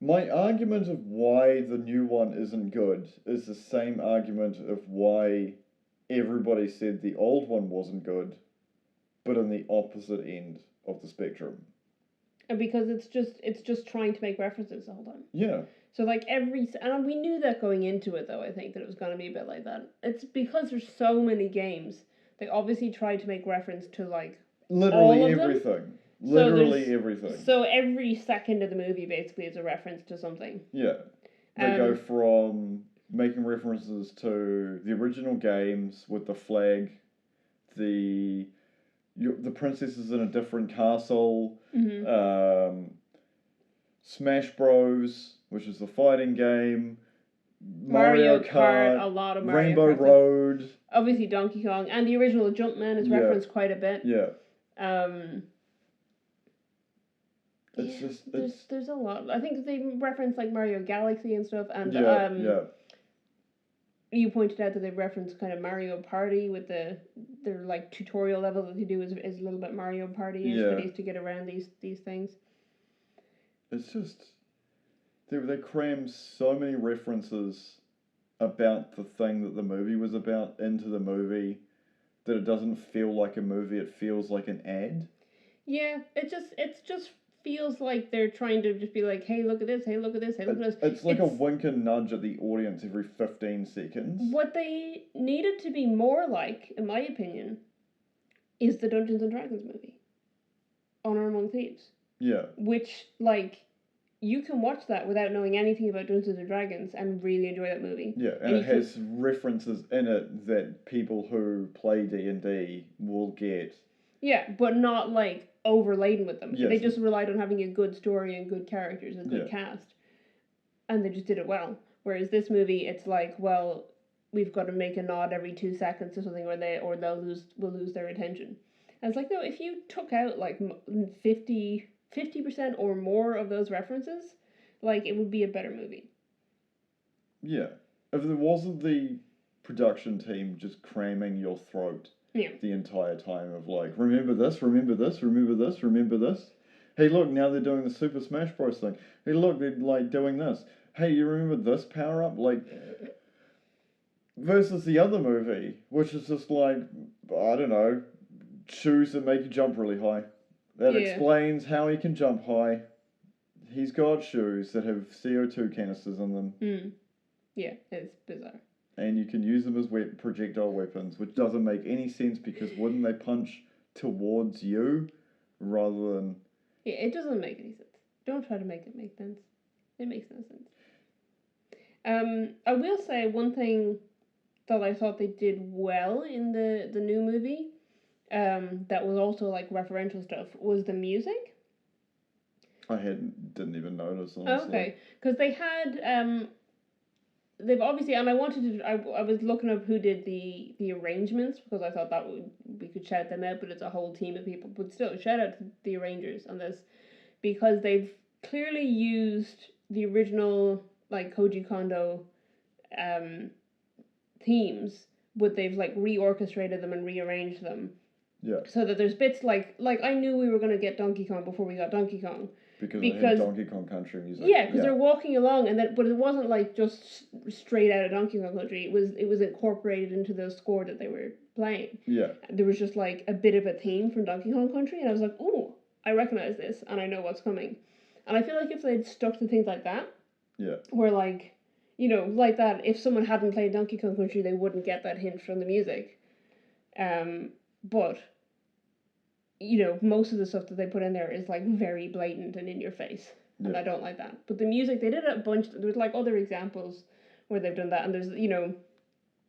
Speaker 2: My argument of why the new one isn't good is the same argument of why everybody said the old one wasn't good, but on the opposite end of the spectrum.
Speaker 1: And because it's just trying to make references the whole time.
Speaker 2: Yeah.
Speaker 1: So like and we knew that going into it though, I think that it was going to be a bit like that. It's because there's so many games, they obviously tried to make reference to like
Speaker 2: literally
Speaker 1: all of
Speaker 2: everything.
Speaker 1: Them.
Speaker 2: Literally everything.
Speaker 1: So every second of the movie basically is a reference to something.
Speaker 2: Yeah. They go from making references to the original games with the flag, the princess is in a different castle, Smash Bros, which is the fighting game, Mario Kart,
Speaker 1: a lot of Mario
Speaker 2: Rainbow
Speaker 1: Kart.
Speaker 2: Road.
Speaker 1: Obviously Donkey Kong, and the original Jumpman is referenced quite a bit.
Speaker 2: Yeah.
Speaker 1: There's a lot. I think they reference like Mario Galaxy and stuff, and you pointed out that they referenced kind of Mario Party with their like tutorial level that they do is a little bit Mario Party-ish that is to get around these things.
Speaker 2: It's just they cram so many references about the thing that the movie was about into the movie that it doesn't feel like a movie, it feels like an ad. Yeah, it's just feels like they're trying to just be like, hey, look at this, hey, look at this, hey, look at this. It's like a wink and nudge at the audience every 15 seconds. What they needed to be more like, in my opinion, is the Dungeons and Dragons movie. Honor Among Thieves. Yeah. Which, like, you can watch that without knowing anything about Dungeons and Dragons and really enjoy that movie. Yeah, and it has references in it that people who play D&D will get. Yeah, but not, like, overladen with them. Yes. They just relied on having a good story and good characters and a good cast. And they just did it well. Whereas this movie, it's like, well, we've got to make a nod every 2 seconds or something, or they'll lose their attention. And it's like, no, if you took out, like, 50% or more of those references, like, it would be a better movie. Yeah. If there wasn't the production team just cramming your throat the entire time of, like, remember this, remember this, remember this, remember this. Hey, look, now they're doing the Super Smash Bros. Thing. Hey, look, they're, like, doing this. Hey, you remember this power-up? Like, versus the other movie, which is just, like, I don't know, shoes that make you jump really high. That explains how he can jump high. He's got shoes that have CO2 canisters in them. Yeah, it's bizarre. And you can use them as projectile weapons, which doesn't make any sense because wouldn't they punch towards you rather than... Yeah, it doesn't make any sense. Don't try to make it make sense. It makes no sense.
Speaker 1: I will say one thing that I thought they did well in the new movie, that was also like referential stuff, was the music.
Speaker 2: Didn't even notice, honestly.
Speaker 1: Okay, because they had they've obviously, and I wanted to, I was looking up who did the arrangements because I thought we could shout them out, but it's a whole team of people. But still, shout out to the arrangers on this because they've clearly used the original like Koji Kondo themes, but they've like reorchestrated them and rearranged them.
Speaker 2: Yeah.
Speaker 1: So that there's bits like I knew we were gonna get Donkey Kong before we got Donkey Kong.
Speaker 2: Because they had Donkey Kong Country music.
Speaker 1: Yeah, because they're walking along, but it wasn't like just straight out of Donkey Kong Country. It was incorporated into the score that they were playing.
Speaker 2: Yeah.
Speaker 1: There was just like a bit of a theme from Donkey Kong Country, and I was like, "Ooh, I recognize this, and I know what's coming." And I feel like if they'd stuck to things like that,
Speaker 2: yeah,
Speaker 1: where like, you know, like that, if someone hadn't played Donkey Kong Country, they wouldn't get that hint from the music. But you know, most of the stuff that they put in there is like very blatant and in your face. And I don't like that. But the music, they did it a bunch. There's like other examples where they've done that. And there's, you know,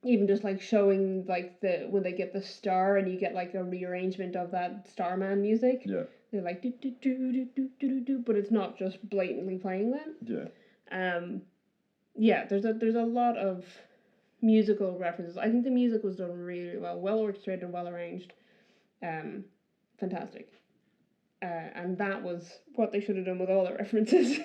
Speaker 1: even just like showing like when they get the star and you get like a rearrangement of that Starman music.
Speaker 2: Yeah.
Speaker 1: They're like do do do do do do do, but it's not just blatantly playing that.
Speaker 2: Yeah.
Speaker 1: Yeah, there's a lot of musical references. I think the music was done really well orchestrated, well arranged. Fantastic. And that was what they should have done with all the references,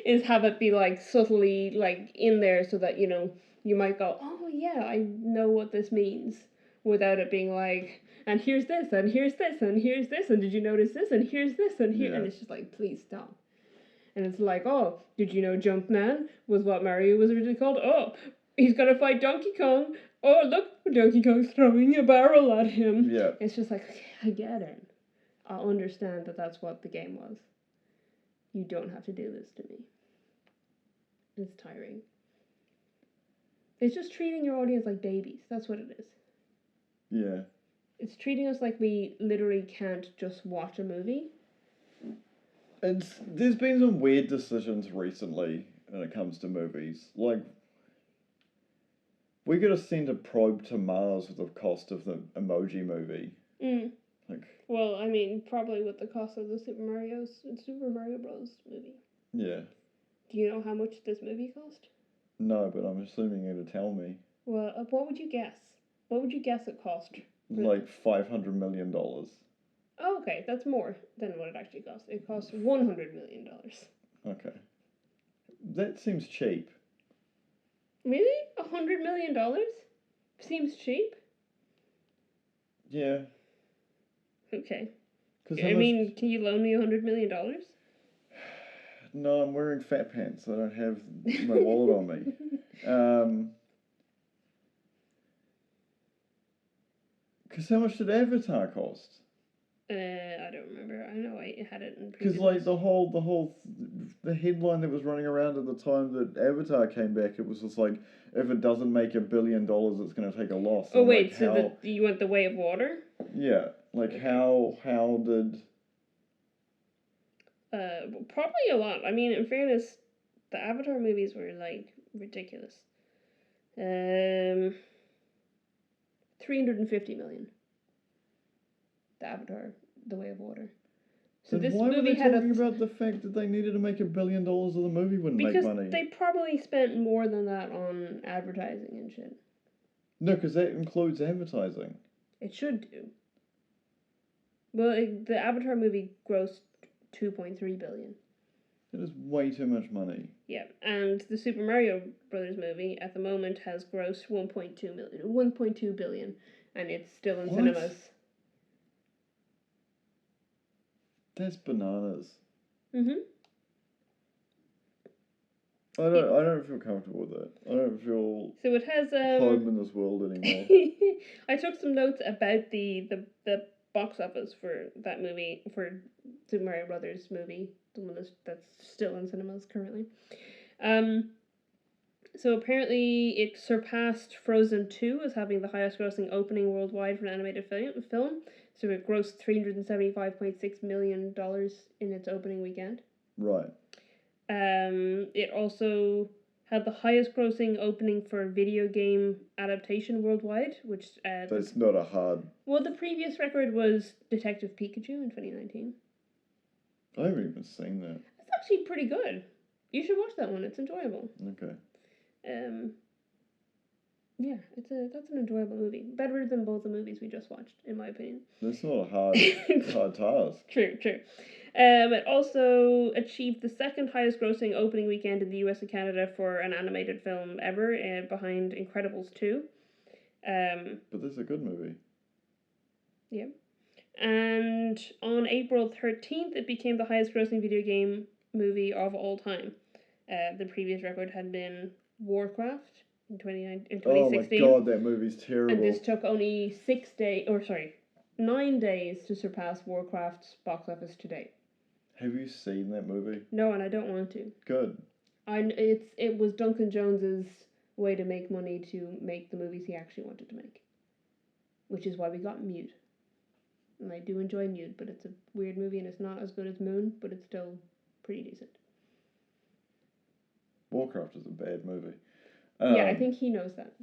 Speaker 1: is have it be like subtly like in there so that, you know, you might go, oh yeah, I know what this means, without it being like, and here's this, and here's this, and here's this, and did you notice this, and here's this, and here, and it's just like, please stop. And it's like, oh, did you know Jumpman was what Mario was originally called? Oh, he's gonna fight Donkey Kong. Oh, look, Donkey Kong's throwing a barrel at him.
Speaker 2: Yeah.
Speaker 1: It's just like, okay, I get it. I'll understand that that's what the game was. You don't have to do this to me. It's tiring. It's just treating your audience like babies. That's what it is.
Speaker 2: Yeah.
Speaker 1: It's treating us like we literally can't just watch a movie.
Speaker 2: There's been some weird decisions recently when it comes to movies. Like, we could have sent a probe to Mars with the cost of the Emoji Movie. Like,
Speaker 1: well, I mean, probably with the cost of the Super Mario Bros. Movie.
Speaker 2: Yeah.
Speaker 1: Do you know how much this movie cost?
Speaker 2: No, but I'm assuming you're to tell me.
Speaker 1: Well, what would you guess? What would you guess it cost?
Speaker 2: Like $500 million.
Speaker 1: Oh, okay, that's more than what it actually cost. It cost $100 million.
Speaker 2: Okay. That seems cheap.
Speaker 1: Really? $100 million? Seems cheap?
Speaker 2: Yeah.
Speaker 1: Okay. I mean, can you loan me $100 million?
Speaker 2: No, I'm wearing fat pants. I don't have my wallet on me. Because how much did Avatar cost?
Speaker 1: I don't remember. I know I had it in.
Speaker 2: Because like the headline that was running around at the time that Avatar came back, it was just like, if it doesn't make $1 billion, it's going to take a loss.
Speaker 1: Oh wait, like, so you went the way of water?
Speaker 2: Yeah, like okay. How did?
Speaker 1: Probably a lot. I mean, in fairness, the Avatar movies were like ridiculous. 350 million. The Avatar, The Way of Water.
Speaker 2: So then this why movie were they talking about the fact that they needed to make $1 billion or the movie wouldn't make money?
Speaker 1: Because they probably spent more than that on advertising and shit.
Speaker 2: No, because that includes advertising.
Speaker 1: It should do. Well, the Avatar movie grossed $2.3 billion.
Speaker 2: That is way too much money.
Speaker 1: Yeah, and the Super Mario Brothers movie at the moment has grossed 1.2 billion, and it's still in cinemas.
Speaker 2: That's bananas.
Speaker 1: Mhm.
Speaker 2: I don't feel comfortable with that. I don't feel
Speaker 1: so it has
Speaker 2: home in this world anymore.
Speaker 1: I took some notes about the box office for that movie, for Super Mario Brothers movie, the one that's still in cinemas currently. So apparently it surpassed Frozen 2 as having the highest grossing opening worldwide for an animated film. So it grossed $375.6 million in its opening weekend.
Speaker 2: Right.
Speaker 1: It also had the highest grossing opening for a video game adaptation worldwide, which...
Speaker 2: That's not a hard...
Speaker 1: Well, the previous record was Detective Pikachu in 2019.
Speaker 2: I haven't even seen that.
Speaker 1: It's actually pretty good. You should watch that one. It's enjoyable.
Speaker 2: Okay.
Speaker 1: Yeah, that's an enjoyable movie. Better than both the movies we just watched, in my opinion.
Speaker 2: That's not a hard task.
Speaker 1: True. It also achieved the second highest grossing opening weekend in the US and Canada for an animated film ever, behind Incredibles 2.
Speaker 2: But that's a good movie.
Speaker 1: Yeah. And on April 13th, it became the highest grossing video game movie of all time. The previous record had been Warcraft in 2016.
Speaker 2: Oh my god, that movie's terrible.
Speaker 1: And this took only 9 days to surpass Warcraft's box office to date.
Speaker 2: Have you seen that movie?
Speaker 1: No, and I don't want to.
Speaker 2: Good.
Speaker 1: It was Duncan Jones's way to make money to make the movies he actually wanted to make. Which is why we got Mute. And I do enjoy Mute, but it's a weird movie and it's not as good as Moon, but it's still pretty decent.
Speaker 2: Warcraft is a bad movie.
Speaker 1: Yeah, I think he knows that.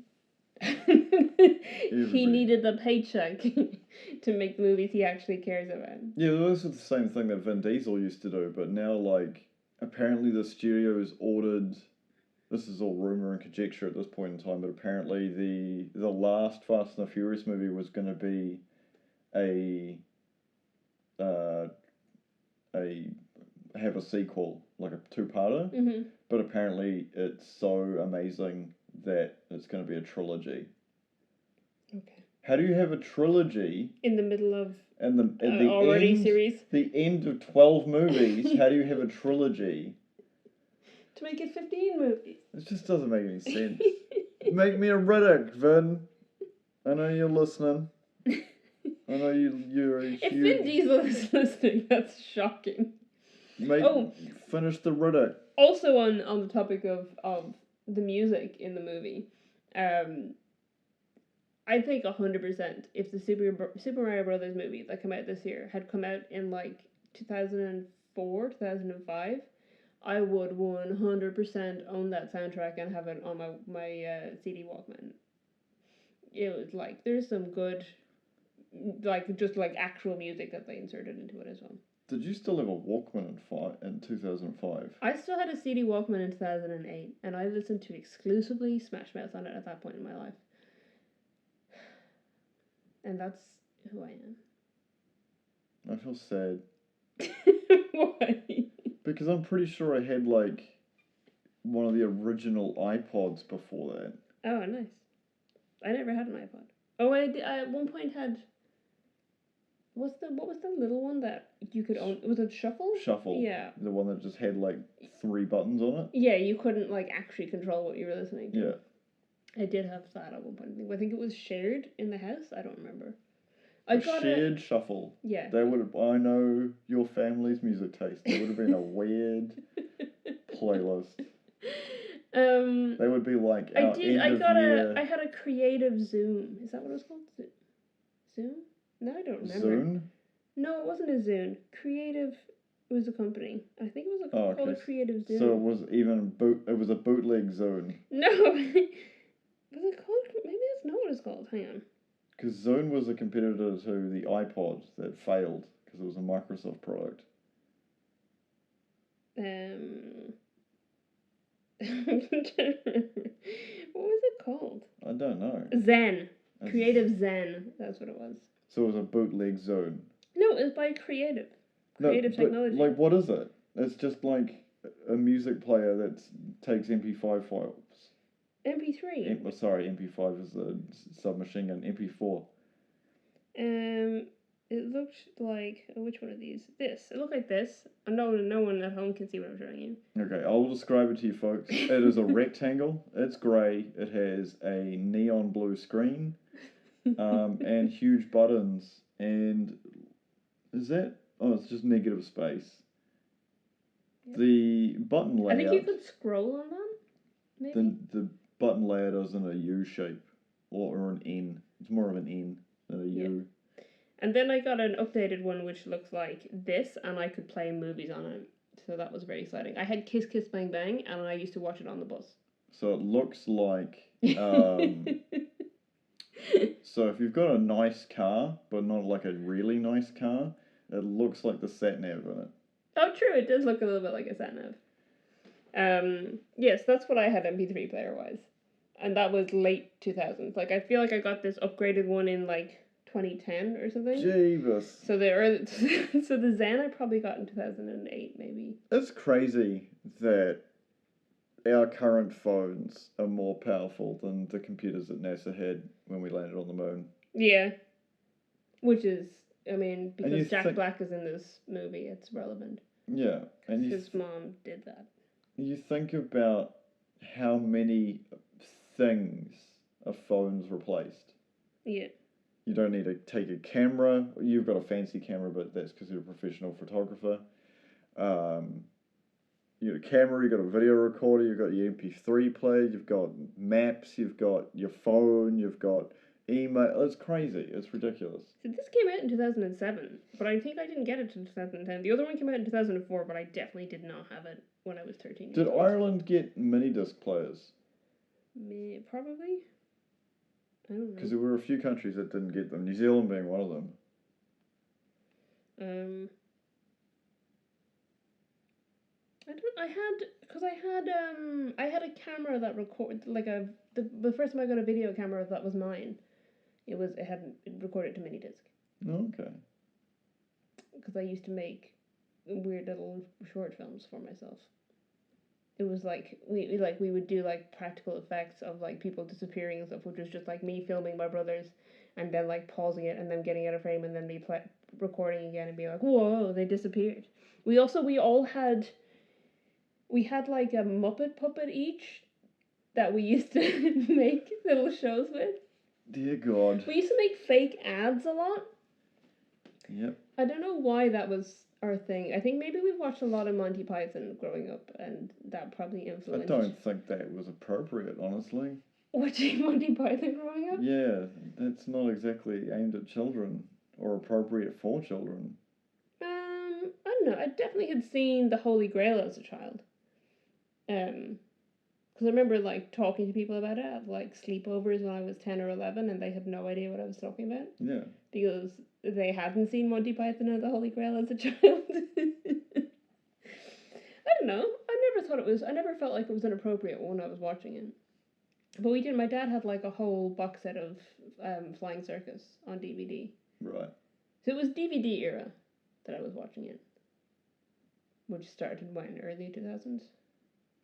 Speaker 1: He needed the paycheck to make the movies he actually cares about.
Speaker 2: Yeah, well, this is the same thing that Vin Diesel used to do, but now, like, apparently the studios ordered... This is all rumour and conjecture at this point in time, but apparently the last Fast and the Furious movie was going to be have a sequel, like a two-parter, but apparently it's so amazing that it's going to be a trilogy. Okay. How do you have a trilogy
Speaker 1: in the middle of
Speaker 2: the
Speaker 1: already
Speaker 2: end,
Speaker 1: series?
Speaker 2: The end of 12 movies. How do you have a trilogy?
Speaker 1: To make it 15 movies.
Speaker 2: It just doesn't make any sense. Make me a Riddick, Vin. I know you're listening. I know you're a huge...
Speaker 1: If Vin Diesel is listening, that's shocking.
Speaker 2: Finish the Riddick.
Speaker 1: Also on the topic of the music in the movie, I think 100% if the Super Mario Brothers movie that came out this year had come out in like 2004, 2005, I would 100% own that soundtrack and have it on my CD Walkman. It was like, there's some good, like, just like actual music that they inserted into it as well.
Speaker 2: Did you still have a Walkman in 2005?
Speaker 1: I still had a CD Walkman in 2008, and I listened to exclusively Smash Mouth on it at that point in my life. And that's who I am.
Speaker 2: I feel sad.
Speaker 1: Why?
Speaker 2: Because I'm pretty sure I had, like, one of the original iPods before that.
Speaker 1: Oh, nice. I never had an iPod. Oh, I at one point had... What was the little one that you could own? Was it Shuffle?
Speaker 2: Shuffle.
Speaker 1: Yeah.
Speaker 2: The one that just had, like, 3 buttons on it?
Speaker 1: Yeah, you couldn't, like, actually control what you were listening to.
Speaker 2: Yeah.
Speaker 1: I did have that at one point. I think it was shared in the house. I don't remember.
Speaker 2: Shared Shuffle.
Speaker 1: Yeah.
Speaker 2: I know your family's music taste. It would have been a weird playlist. They would be like I
Speaker 1: had a creative Zoom. Is that what it was called? Zoom? No, I don't remember.
Speaker 2: Zune?
Speaker 1: No, it wasn't a Zune. Creative was a company. I think it was called a Creative Zune.
Speaker 2: So it was it was a bootleg Zune.
Speaker 1: No. Was it called? Maybe that's not what it's called. Hang on.
Speaker 2: Because Zune was a competitor to the iPod that failed because it was a Microsoft product.
Speaker 1: What was it called?
Speaker 2: I don't know.
Speaker 1: Zen. Creative Zen. That's what it was.
Speaker 2: So it was a bootleg Zune.
Speaker 1: No, it was by Creative Technology.
Speaker 2: Like, what is it? It's just like a music player that takes MP5 files.
Speaker 1: MP3.
Speaker 2: MP5 is the submachine gun. MP4.
Speaker 1: It looked like... which one of these? This. It looked like this. No one at home can see what I'm showing you.
Speaker 2: Okay, I'll describe it to you folks. It is a rectangle. It's grey. It has a neon blue screen. And huge buttons. And... is that... oh, it's just negative space. Yep. The button layout...
Speaker 1: I think you could scroll on them, maybe?
Speaker 2: The button layout isn't a U shape. Or an N. It's more of an N than a U.
Speaker 1: And then I got an updated one which looks like this, and I could play movies on it. So that was very exciting. I had Kiss Kiss Bang Bang, and I used to watch it on the bus.
Speaker 2: So it looks like... so if you've got a nice car, but not like a really nice car, it looks like the sat-nav in it.
Speaker 1: Oh, true, it does look a little bit like a sat-nav. Yes, that's what I had MP3 player-wise. And that was late 2000s. Like, I feel like I got this upgraded one in, like, 2010 or something.
Speaker 2: Jeebus.
Speaker 1: So the Zen I probably got in 2008, maybe.
Speaker 2: It's crazy that our current phones are more powerful than the computers that NASA had when we landed on the moon.
Speaker 1: Yeah. Which is, I mean,
Speaker 2: And
Speaker 1: because Jack Black is in this movie, it's relevant.
Speaker 2: Yeah. And
Speaker 1: his mom did that.
Speaker 2: You think about how many things a phone's replaced.
Speaker 1: Yeah.
Speaker 2: You don't need to take a camera. You've got a fancy camera, but that's because you're a professional photographer. You got a camera, you've got a video recorder, you've got your MP3 player, you've got maps, you've got your phone, you've got email. It's crazy. It's ridiculous.
Speaker 1: So this came out in 2007, but I think I didn't get it in 2010. The other one came out in 2004, but I definitely did not have it when I was 13 years
Speaker 2: old. Did Ireland get mini disc players?
Speaker 1: Probably. I don't know.
Speaker 2: Because there were a few countries that didn't get them, New Zealand being one of them. I had a camera that recorded, like, the first time I got a video camera that was mine. It recorded to mini disc. Oh, okay.
Speaker 1: Because I used to make weird little short films for myself. It was like we would do like practical effects of like people disappearing and stuff, which was just like me filming my brothers, and then like pausing it and then getting out of frame and then me recording again and being like, whoa, they disappeared. We had like a Muppet puppet each that we used to make little shows with.
Speaker 2: Dear God.
Speaker 1: We used to make fake ads a lot.
Speaker 2: Yep.
Speaker 1: I don't know why that was our thing. I think maybe we've watched a lot of Monty Python growing up, and that probably influenced...
Speaker 2: I don't think that was appropriate, honestly.
Speaker 1: Watching Monty Python growing up?
Speaker 2: Yeah, that's not exactly aimed at children, or appropriate for children.
Speaker 1: I don't know. I definitely had seen The Holy Grail as a child. Because I remember, like, talking to people about it at, like, sleepovers when I was 10 or 11, and they had no idea what I was talking about.
Speaker 2: Yeah.
Speaker 1: Because they hadn't seen Monty Python and The Holy Grail as a child. I don't know. I never felt like it was inappropriate when I was watching it. But we did. My dad had, like, a whole box set of Flying Circus on DVD.
Speaker 2: Right.
Speaker 1: So it was DVD era that I was watching it. Which started when? Early 2000s?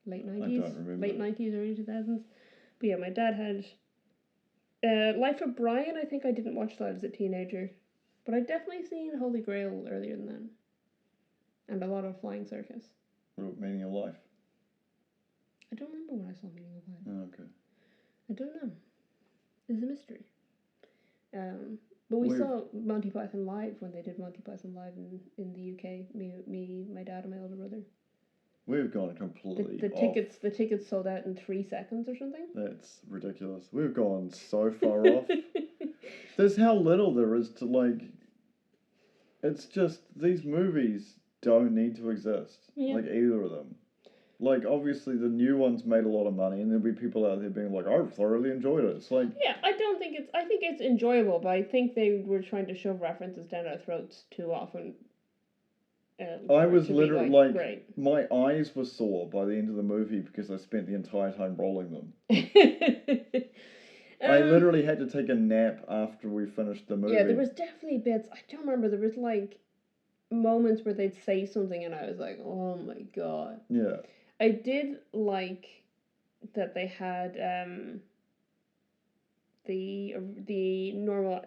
Speaker 1: Late 90s?
Speaker 2: I don't remember.
Speaker 1: Late 90s, early 2000s. But yeah, my dad had Life of Brian. I think I didn't watch that as a teenager. But I'd definitely seen Holy Grail earlier than that. And a lot of Flying Circus.
Speaker 2: What about Meaning of Life?
Speaker 1: I don't remember when I saw Meaning of Life.
Speaker 2: Oh, okay.
Speaker 1: I don't know. It's a mystery. But we saw Monty Python live when they did Monty Python live in the UK. Me, my dad, and my older brother.
Speaker 2: We've gone completely
Speaker 1: off. The tickets sold out in 3 seconds or something.
Speaker 2: That's ridiculous. We've gone so far off. There's how little there is to, like... It's just, these movies don't need to exist. Yeah. Like, either of them. Like, obviously, the new ones made a lot of money, and there'll be people out there being like, I thoroughly enjoyed it. It's like... Yeah, I
Speaker 1: think it's enjoyable, but I think they were trying to shove references down our throats too often.
Speaker 2: I was literally, like great. My eyes were sore by the end of the movie because I spent the entire time rolling them. I literally had to take a nap after we finished the movie.
Speaker 1: Yeah, there was definitely bits, I don't remember, there was like moments where they'd say something and I was like, oh my god.
Speaker 2: Yeah.
Speaker 1: I did like that they had the normal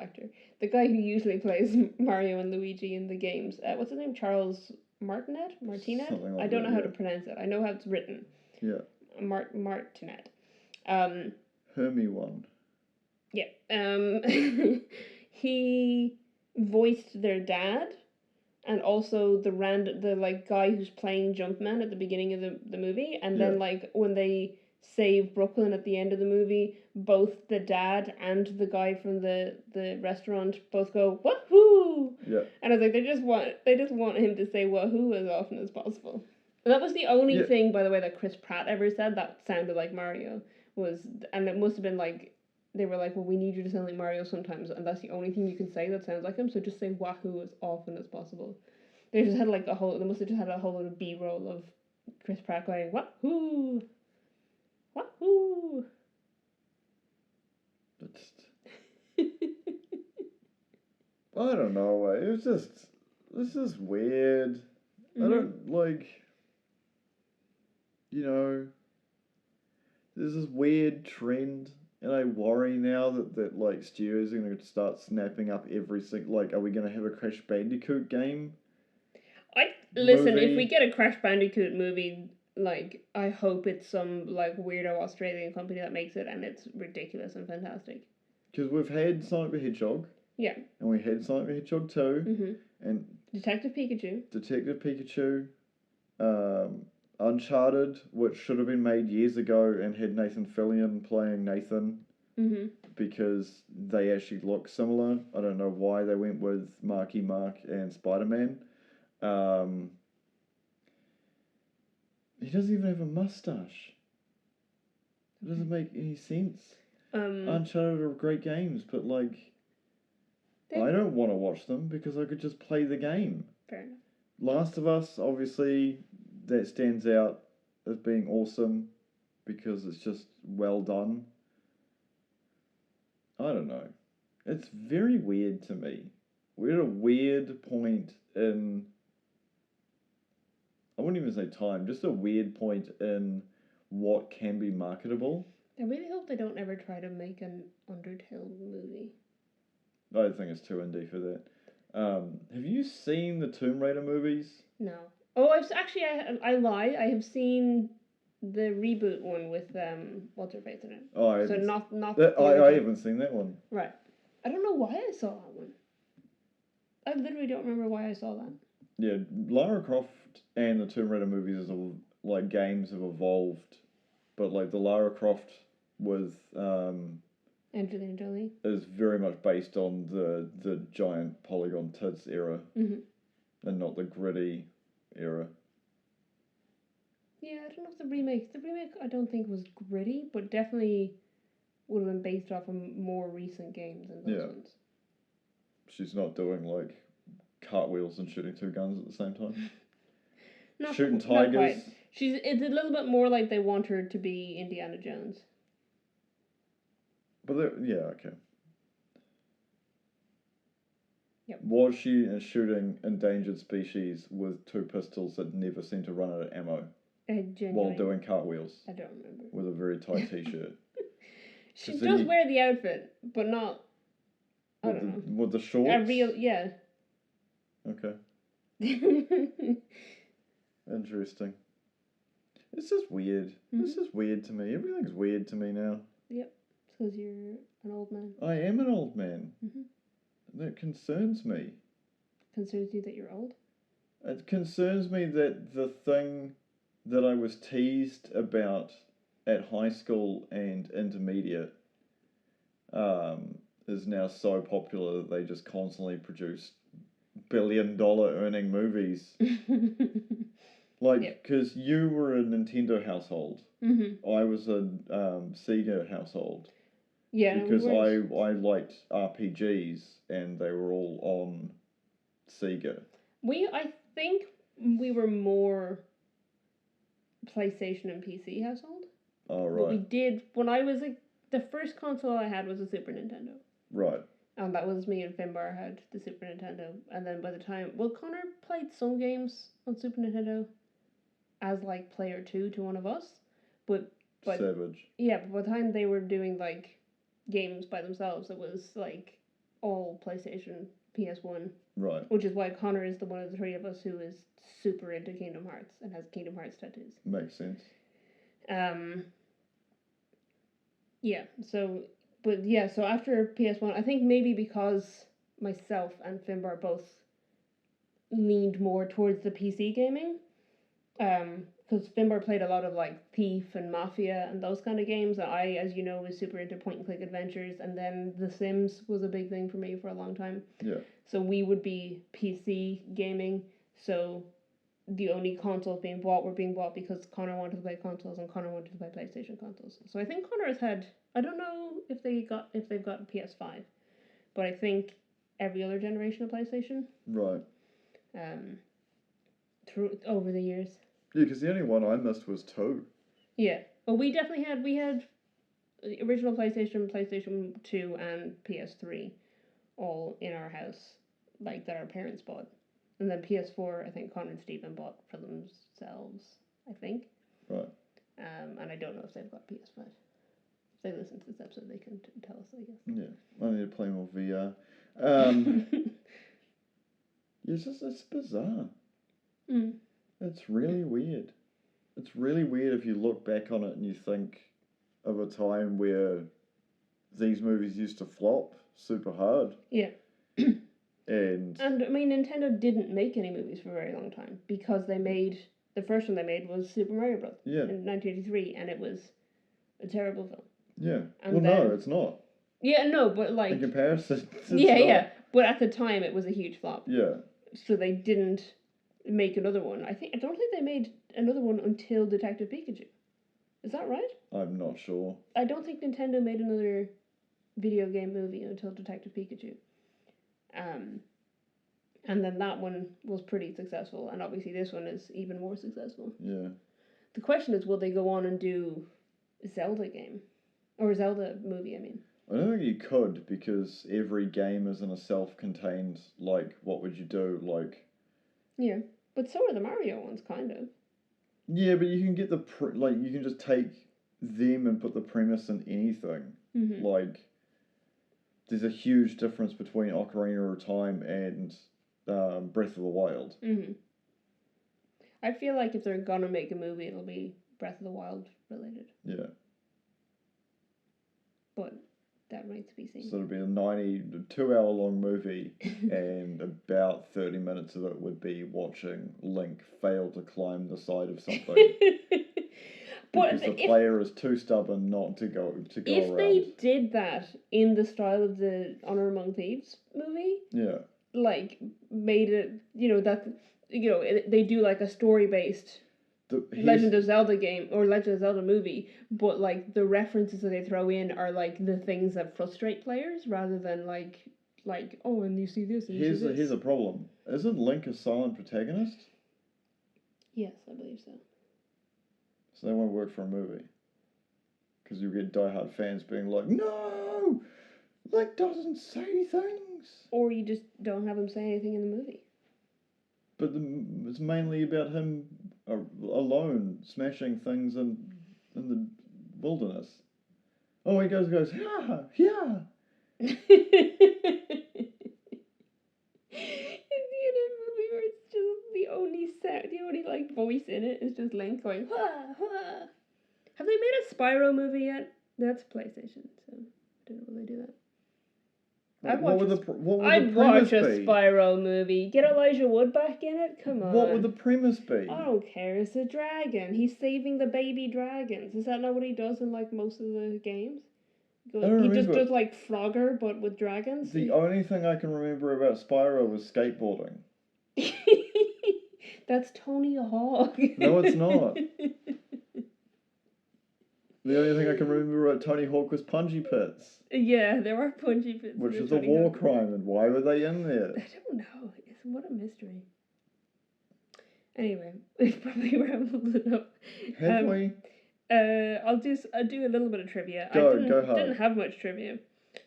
Speaker 1: actor, the guy who usually plays Mario and Luigi in the games. What's his name? Charles Martinet? I don't know how to pronounce it. I know how it's written.
Speaker 2: Yeah.
Speaker 1: Martinet.
Speaker 2: Hermie one.
Speaker 1: Yeah. He voiced their dad, and also the like guy who's playing Jumpman at the beginning of the movie, and then like when they save Brooklyn at the end of the movie, both the dad and the guy from the restaurant both go wahoo.
Speaker 2: Yeah.
Speaker 1: And I was like, they just want him to say wahoo as often as possible. That was the only
Speaker 2: Yeah.
Speaker 1: thing, by the way, that Chris Pratt ever said that sounded like Mario was, and it must have been like they were like, well, we need you to sound like Mario sometimes, and that's the only thing you can say that sounds like him. So just say Wahoo as often as possible. They just had like a whole. They must have just had a whole lot of B-roll of Chris Pratt going Wahoo, Wahoo.
Speaker 2: I don't know. It was just this is weird. I don't like. You know, there's this weird trend, and I worry now that like studios are going to start snapping up every single. Like, are we going to have a Crash Bandicoot game?
Speaker 1: Listen. If we
Speaker 2: Movie?
Speaker 1: get a Crash Bandicoot movie, like I hope it's some like weirdo Australian company that makes it, and it's ridiculous and fantastic.
Speaker 2: Because we've had Sonic the Hedgehog.
Speaker 1: Yeah.
Speaker 2: And we had Sonic the Hedgehog 2. And
Speaker 1: Detective Pikachu.
Speaker 2: Detective Pikachu. Uncharted, which should have been made years ago and had Nathan Fillion playing Nathan. Because they actually look similar. I don't know why they went with Marky Mark and Spider-Man. He doesn't even have a mustache. It doesn't make any sense. Uncharted are great games, but like, I don't want to watch them because I could just play the game.
Speaker 1: Fair enough.
Speaker 2: Last of Us, obviously, that stands out as being awesome because it's just well done. I don't know. It's very weird to me. We're at a weird point in... I wouldn't even say time, just a weird point in what can be marketable.
Speaker 1: I really hope they don't ever try to make an Undertale movie.
Speaker 2: I think it's too indie for that. Have you seen the Tomb Raider movies?
Speaker 1: No. Oh, I lie. I have seen the reboot one with what's her face in it.
Speaker 2: Oh, I
Speaker 1: So
Speaker 2: haven't,
Speaker 1: not.
Speaker 2: I haven't seen that one.
Speaker 1: Right. I don't know why I saw that one. I literally don't remember why I saw that.
Speaker 2: Yeah, Lara Croft and the Tomb Raider movies like games have evolved, but like the Lara Croft with
Speaker 1: Angelina Jolie
Speaker 2: is very much based on the giant polygon tits era, and not the gritty era.
Speaker 1: Yeah, I don't know if the remake I don't think was gritty, but definitely would have been based off of more recent games than those ones.
Speaker 2: She's not doing like cartwheels and shooting two guns at the same time.
Speaker 1: Shooting
Speaker 2: tigers.
Speaker 1: Not quite. It's a little bit more like they want her to be Indiana Jones.
Speaker 2: But okay.
Speaker 1: Yep.
Speaker 2: Was she shooting endangered species with two pistols that never seem to run out of ammo? While doing cartwheels.
Speaker 1: I don't remember.
Speaker 2: With a very tight t-shirt.
Speaker 1: She does wear the outfit, but not... I don't know.
Speaker 2: With the shorts?
Speaker 1: Yeah.
Speaker 2: Okay. Interesting. It's just weird. It's just weird to me. Everything's weird to me now.
Speaker 1: Yep. It's because you're an old man.
Speaker 2: I am an old man. That concerns me.
Speaker 1: Concerns you that you're old?
Speaker 2: It concerns me that the thing that I was teased about at high school and intermediate is now so popular that they just constantly produce billion-dollar earning movies. Like, because you were a Nintendo household. I was a Sega household.
Speaker 1: Yeah.
Speaker 2: Because I liked RPGs and they were all on Sega.
Speaker 1: I think we were more PlayStation and PC household.
Speaker 2: Oh, right.
Speaker 1: But we did, when I was the first console I had was a Super Nintendo.
Speaker 2: Right.
Speaker 1: And that was me and Finbar had the Super Nintendo. And then by the time, Connor played some games on Super Nintendo as like player 2 to one of us. But
Speaker 2: Savage.
Speaker 1: Yeah, but by the time they were doing like games by themselves, it was like all PlayStation, PS1.
Speaker 2: Right.
Speaker 1: Which is why Connor is the one of the three of us who is super into Kingdom Hearts and has Kingdom Hearts tattoos.
Speaker 2: Makes sense.
Speaker 1: Yeah, so after PS1, I think maybe because myself and Finbar both leaned more towards the PC gaming, because Finbar played a lot of like Thief and Mafia and those kind of games, and I, as you know, was super into point and click adventures, and then The Sims was a big thing for me for a long time.
Speaker 2: Yeah.
Speaker 1: So we would be PC gaming, so the only consoles being bought were being bought because Connor wanted to play consoles and Connor wanted to play PlayStation consoles. So I think Connor has had, I don't know if they've got a PS5, but I think every other generation of PlayStation.
Speaker 2: Right.
Speaker 1: Through over the years.
Speaker 2: Yeah, because the only one I missed was 2.
Speaker 1: Yeah. Well, we had the original PlayStation, PlayStation 2, and PS3 all in our house, like, that our parents bought. And then PS4, I think Connor and Stephen bought for themselves, I think.
Speaker 2: Right.
Speaker 1: And I don't know if they've got PS5. If they listen to this episode, they can tell us, I guess.
Speaker 2: Yeah, I need to play more VR. It's bizarre.
Speaker 1: Mm.
Speaker 2: It's really weird. It's really weird if you look back on it and you think of a time where these movies used to flop super hard.
Speaker 1: Yeah.
Speaker 2: And
Speaker 1: I mean, Nintendo didn't make any movies for a very long time because the first one they made was Super Mario Bros.
Speaker 2: Yeah.
Speaker 1: In 1983, and it was a terrible film.
Speaker 2: Yeah.
Speaker 1: And
Speaker 2: no, it's not.
Speaker 1: Yeah, no, but like...
Speaker 2: In comparison,
Speaker 1: yeah. But at the time, it was a huge flop.
Speaker 2: Yeah.
Speaker 1: So they didn't make another one. I don't think they made another one until Detective Pikachu. Is that right?
Speaker 2: I'm not sure.
Speaker 1: I don't think Nintendo made another video game movie until Detective Pikachu. And then that one was pretty successful, and obviously this one is even more successful.
Speaker 2: Yeah.
Speaker 1: The question is, will they go on and do a Zelda game? Or a Zelda movie, I mean.
Speaker 2: I don't think you could, because every game isn't a self-contained, like, what would you do, like...
Speaker 1: Yeah, but so are the Mario ones, kind of.
Speaker 2: Yeah, but you can get you can just take them and put the premise in anything.
Speaker 1: Mm-hmm.
Speaker 2: Like, there's a huge difference between Ocarina of Time and Breath of the Wild.
Speaker 1: Mm-hmm. I feel like if they're gonna make a movie, it'll be Breath of the Wild related.
Speaker 2: Yeah.
Speaker 1: But that remains to be seen.
Speaker 2: So it'll be a 2-hour-long movie, and about 30 minutes of it would be watching Link fail to climb the side of something. Because the player is too stubborn not to go around.
Speaker 1: If they did that in the style of the Honor Among Thieves movie,
Speaker 2: yeah,
Speaker 1: like made it, they do like a story-based Legend of Zelda game or Legend of Zelda movie, but like the references that they throw in are like the things that frustrate players rather than like oh, and you see this and you see this.
Speaker 2: Here's a problem. Isn't Link a silent protagonist?
Speaker 1: Yes, I believe so.
Speaker 2: So they won't work for a movie. Because you get diehard fans being like, no! Link doesn't say things!
Speaker 1: Or you just don't have him say anything in the movie.
Speaker 2: But it's mainly about him alone, smashing things in the wilderness. Oh, he goes, yeah, yeah! The only like voice in it is just Link going, ha, ha. Have they made a Spyro movie yet? That's PlayStation, so I don't know will they do that. I'd watch a Spyro movie. Get Elijah Wood back in it? Come on. What would the premise be?
Speaker 1: I don't care. It's a dragon. He's saving the baby dragons. Is that not what he does in like most of the games? He just does like Frogger, but with dragons.
Speaker 2: The only thing I can remember about Spyro was skateboarding.
Speaker 1: That's Tony Hawk.
Speaker 2: No, it's not. The only thing I can remember about Tony Hawk was Punji Pits.
Speaker 1: Yeah, there were Punji Pits.
Speaker 2: Which is a war crime, and why were they in there?
Speaker 1: I don't know. What a mystery. Anyway, we've probably rambled enough.
Speaker 2: Have we?
Speaker 1: I'll do a little bit of trivia.
Speaker 2: Go hard.
Speaker 1: Didn't have much trivia.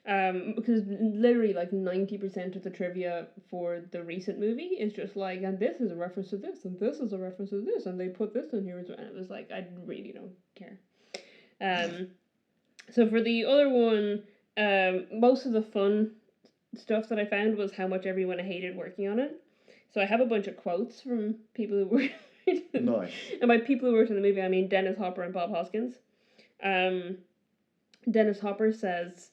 Speaker 1: Because literally like 90% of the trivia for the recent movie is just like, and this is a reference to this, and this is a reference to this, and they put this in here as well. And it was like, I really don't care. So for the other one, most of the fun stuff that I found was how much everyone hated working on it. So I have a bunch of quotes from people who worked.
Speaker 2: Nice.
Speaker 1: And by people who worked in the movie, I mean Dennis Hopper and Bob Hoskins. Dennis Hopper says,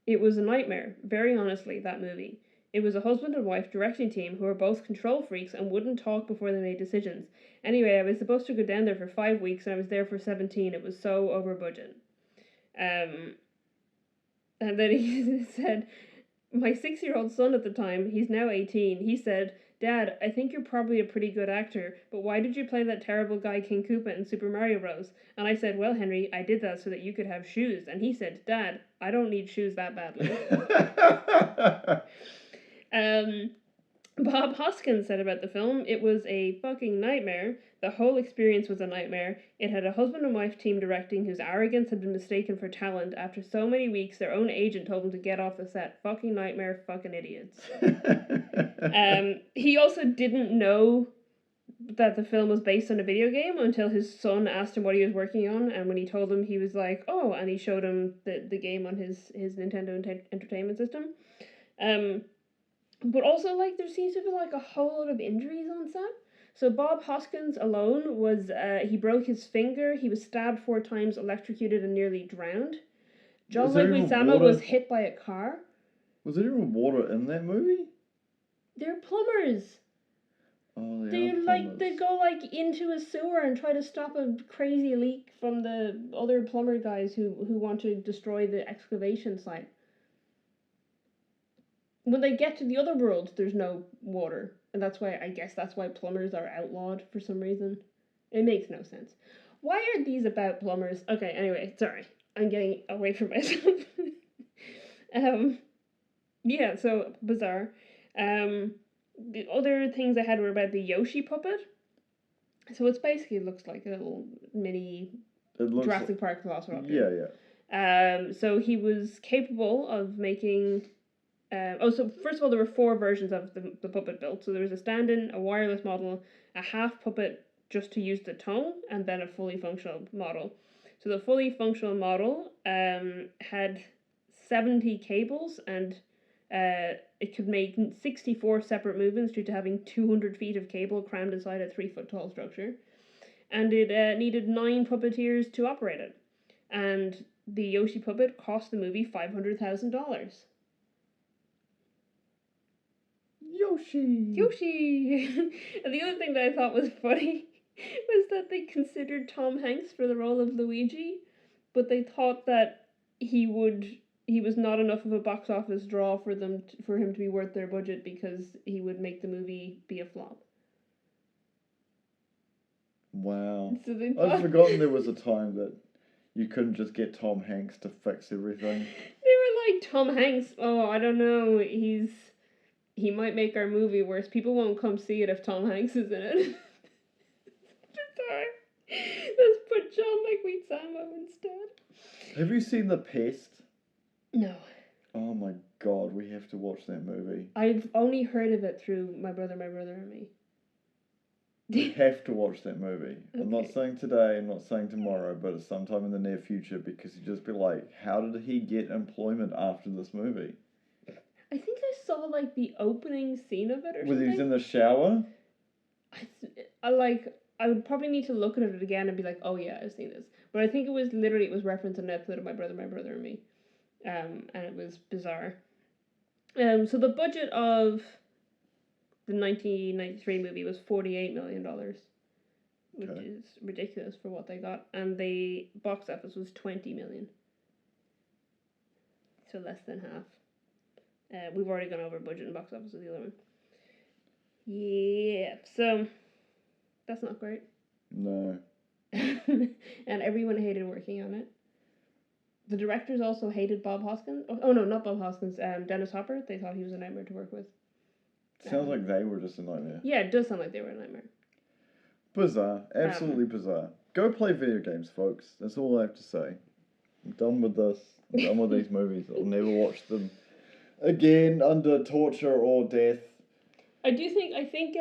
Speaker 1: "It was a nightmare, very honestly, that movie. It was a husband and wife directing team who were both control freaks and wouldn't talk before they made decisions. Anyway, I was supposed to go down there for 5 weeks and I was there for 17. It was so over budget." And then he said, "My 6-year-old son at the time, he's now 18, he said, Dad, I think you're probably a pretty good actor, but why did you play that terrible guy King Koopa in Super Mario Bros? And I said, well, Henry, I did that so that you could have shoes. And he said, Dad, I don't need shoes that badly. Bob Hoskins said about the film, it was a fucking nightmare. The whole experience was a nightmare. It had a husband and wife team directing whose arrogance had been mistaken for talent. After so many weeks, their own agent told them to get off the set. Fucking nightmare, fucking idiots. He also didn't know that the film was based on a video game until his son asked him what he was working on, and when he told him, he was like, oh, and he showed him the game on his Nintendo Entertainment System. But also, like, there seems to be, like, a whole lot of injuries on set. So Bob Hoskins alone was, he broke his finger, he was stabbed 4 times, electrocuted, and nearly drowned. John Leguizamo was hit by a car.
Speaker 2: Was there even water in that movie?
Speaker 1: They're plumbers.
Speaker 2: Oh,
Speaker 1: they go, like, into a sewer and try to stop a crazy leak from the other plumber guys who want to destroy the excavation site. When they get to the other world, there's no water. And I guess that's why plumbers are outlawed for some reason. It makes no sense. Why are these about plumbers? Okay, anyway, sorry. I'm getting away from myself. Yeah, so bizarre. The other things I had were about the Yoshi puppet. So it basically looks like a little mini Jurassic Park Velociraptor.
Speaker 2: Yeah.
Speaker 1: So he was capable of making... so first of all, there were 4 versions of the puppet built. So there was a stand-in, a wireless model, a half puppet just to use the tongue, and then a fully functional model. So the fully functional model had 70 cables, and it could make 64 separate movements due to having 200 feet of cable crammed inside a 3-foot tall structure. And it needed 9 puppeteers to operate it. And the Yoshi puppet cost the movie $500,000. Yoshi! And the other thing that I thought was funny was that they considered Tom Hanks for the role of Luigi, but they thought that he was not enough of a box office draw for him to be worth their budget because he would make the movie be a flop.
Speaker 2: Wow.
Speaker 1: So
Speaker 2: I'd forgotten there was a time that you couldn't just get Tom Hanks to fix everything.
Speaker 1: They were like, Tom Hanks, oh, I don't know, he might make our movie worse. People won't come see it if Tom Hanks is in it. Sorry. Let's put John Leguizamo instead.
Speaker 2: Have you seen The Pest?
Speaker 1: No.
Speaker 2: Oh my god, we have to watch that movie.
Speaker 1: I've only heard of it through my brother and me.
Speaker 2: We have to watch that movie.
Speaker 1: Okay.
Speaker 2: I'm not saying today, I'm not saying tomorrow, but it's sometime in the near future, because you just be like, how did he get employment after this movie?
Speaker 1: I think I saw, like, the opening scene of it or something.
Speaker 2: When he was in the shower?
Speaker 1: I would probably need to look at it again and be like, oh yeah, I've seen this. But I think it was referenced in an episode of My Brother and Me. And it was bizarre. So the budget of the 1993 movie was $48 million, which is ridiculous for what they got. And the box office was $20 million. So less than half. We've already gone over budget and box office with the other one. Yeah, so that's not great.
Speaker 2: No.
Speaker 1: And everyone hated working on it. The directors also hated Bob Hoskins. Oh no, not Bob Hoskins. Dennis Hopper. They thought he was a nightmare to work with.
Speaker 2: Sounds like they were just a nightmare.
Speaker 1: Yeah, it does sound like they were a nightmare.
Speaker 2: Bizarre. Absolutely bizarre. Go play video games, folks. That's all I have to say. I'm done with this. I'm done with these movies. I'll never watch them again under torture or death.
Speaker 1: I think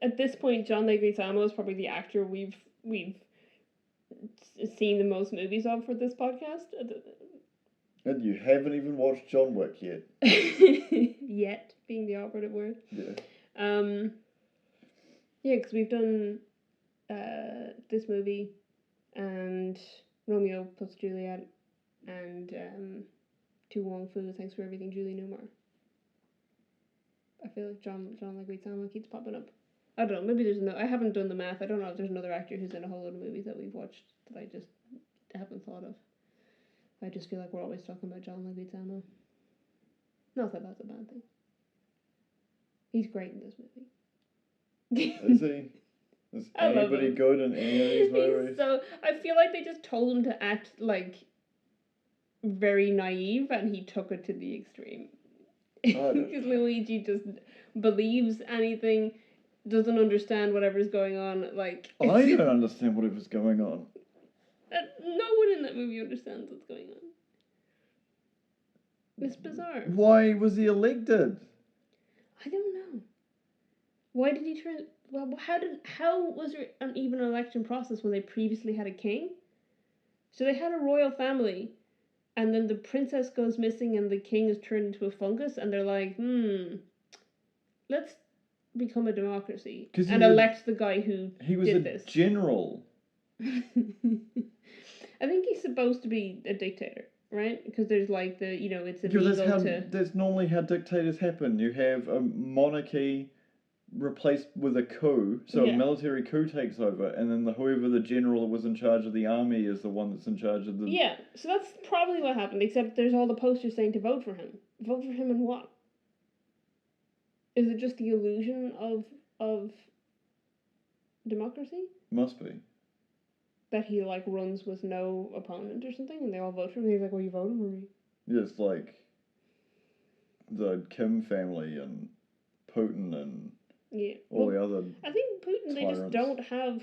Speaker 1: at this point John Leguizamo is probably the actor we've seen the most movies of for this podcast.
Speaker 2: And you haven't even watched John Wick yet.
Speaker 1: Yet being the operative word.
Speaker 2: Yeah.
Speaker 1: Yeah, because we've done this movie and Romeo plus Juliet and To Wong Fu, Thanks for Everything, Julie Newmar. I feel like John Leguizamo keeps popping up. I don't know, maybe there's I haven't done the math. I don't know if there's another actor who's in a whole lot of movies that we've watched that I just haven't thought of. I just feel like we're always talking about John Leguizamo. Not that that's a bad thing. He's great in this movie.
Speaker 2: Is he? Is
Speaker 1: I love
Speaker 2: anybody
Speaker 1: him.
Speaker 2: good in any of these movies?
Speaker 1: So I feel like they just told him to act like very naive, and he took it to the extreme. Because Luigi just believes anything, doesn't understand whatever's going on. Like
Speaker 2: I don't understand whatever's going on.
Speaker 1: No one in that movie understands what's going on. It's bizarre.
Speaker 2: Why was he elected?
Speaker 1: I don't know. Why did he turn? Well, how was there an even election process when they previously had a king? So they had a royal family, and then the princess goes missing, and the king is turned into a fungus, and they're like, let's become a democracy and elect the guy who did this.
Speaker 2: He was a general.
Speaker 1: I think he's supposed to be a dictator, right? Because there's like it's illegal
Speaker 2: that's normally how dictators happen. You have a monarchy replaced with a coup, so a military coup takes over, and then whoever the general that was in charge of the army is the one that's in charge of the...
Speaker 1: Yeah, so that's probably what happened, except there's all the posters saying to vote for him. Vote for him and what? Is it just the illusion of democracy?
Speaker 2: Must be.
Speaker 1: That he, like, runs with no opponent or something, and they all vote for him, and he's like, well, you voted for me.
Speaker 2: Yeah, it's like the Kim family and Putin and all the other
Speaker 1: I think Putin,
Speaker 2: tyrants.
Speaker 1: they just don't have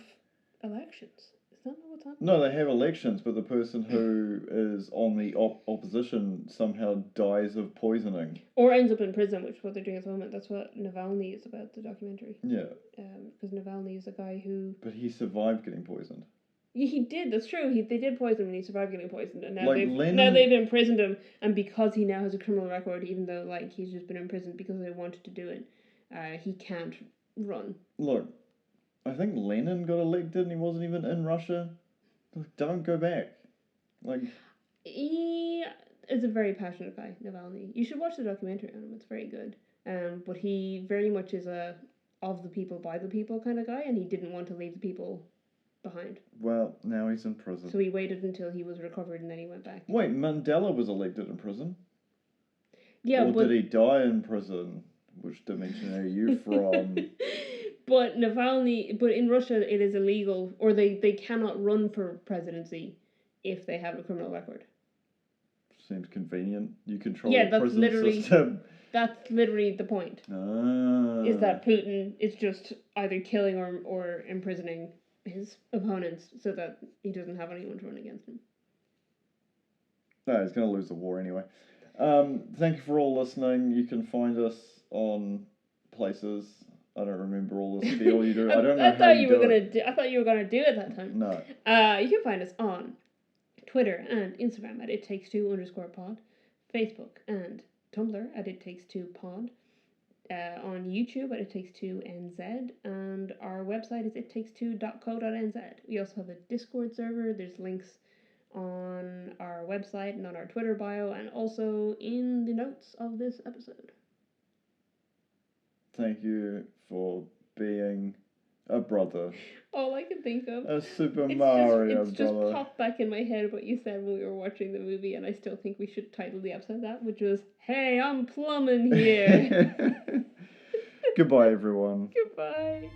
Speaker 1: elections. Is that not what's happening?
Speaker 2: No, they have elections, but the person who is on the opposition somehow dies of poisoning.
Speaker 1: Or ends up in prison, which is what they're doing at the moment. That's what Navalny is about, the documentary.
Speaker 2: Yeah.
Speaker 1: Because Navalny is a guy who...
Speaker 2: But he survived getting poisoned.
Speaker 1: Yeah, he did. That's true. They did poison him and he survived getting poisoned. And now,
Speaker 2: like
Speaker 1: now they've imprisoned him. And because he now has a criminal record, even though like he's just been imprisoned because they wanted to do it, he can't run.
Speaker 2: Look, I think Lenin got elected and he wasn't even in Russia. Don't go back. Like,
Speaker 1: he is a very passionate guy, Navalny. You should watch the documentary on him. It's very good. But he very much is a of the people, by the people kind of guy, and he didn't want to leave the people behind.
Speaker 2: Well, now he's in prison.
Speaker 1: So he waited until he was recovered and then he went back.
Speaker 2: Wait, Mandela was elected in prison?
Speaker 1: Yeah,
Speaker 2: or did he die in prison? Which dimension are you from?
Speaker 1: But Navalny, but in Russia it is illegal, or they cannot run for presidency if they have a criminal record.
Speaker 2: Seems convenient. You control the prison system.
Speaker 1: That's literally the point. Is that Putin is just either killing or imprisoning his opponents so that he doesn't have anyone to run against him.
Speaker 2: No, he's going to lose the war anyway. Thank you for all listening. You can find us on places. I don't remember all the spiel you do. I don't know how you do it.
Speaker 1: I thought you were going to do it that time.
Speaker 2: No.
Speaker 1: You can find us on Twitter and Instagram at ittakes2_pod, Facebook and Tumblr at ittakes2pod, on YouTube at ittakes2nz, and our website is ittakes2.co.nz. We also have a Discord server. There's links on our website and on our Twitter bio, and also in the notes of this episode.
Speaker 2: Thank you for being a brother.
Speaker 1: All I can think of.
Speaker 2: A Super Mario brother.
Speaker 1: It's just popped back in my head what you said when we were watching the movie, and I still think we should title the episode that, which was, "Hey, I'm plumbin' here."
Speaker 2: Goodbye, everyone.
Speaker 1: Goodbye.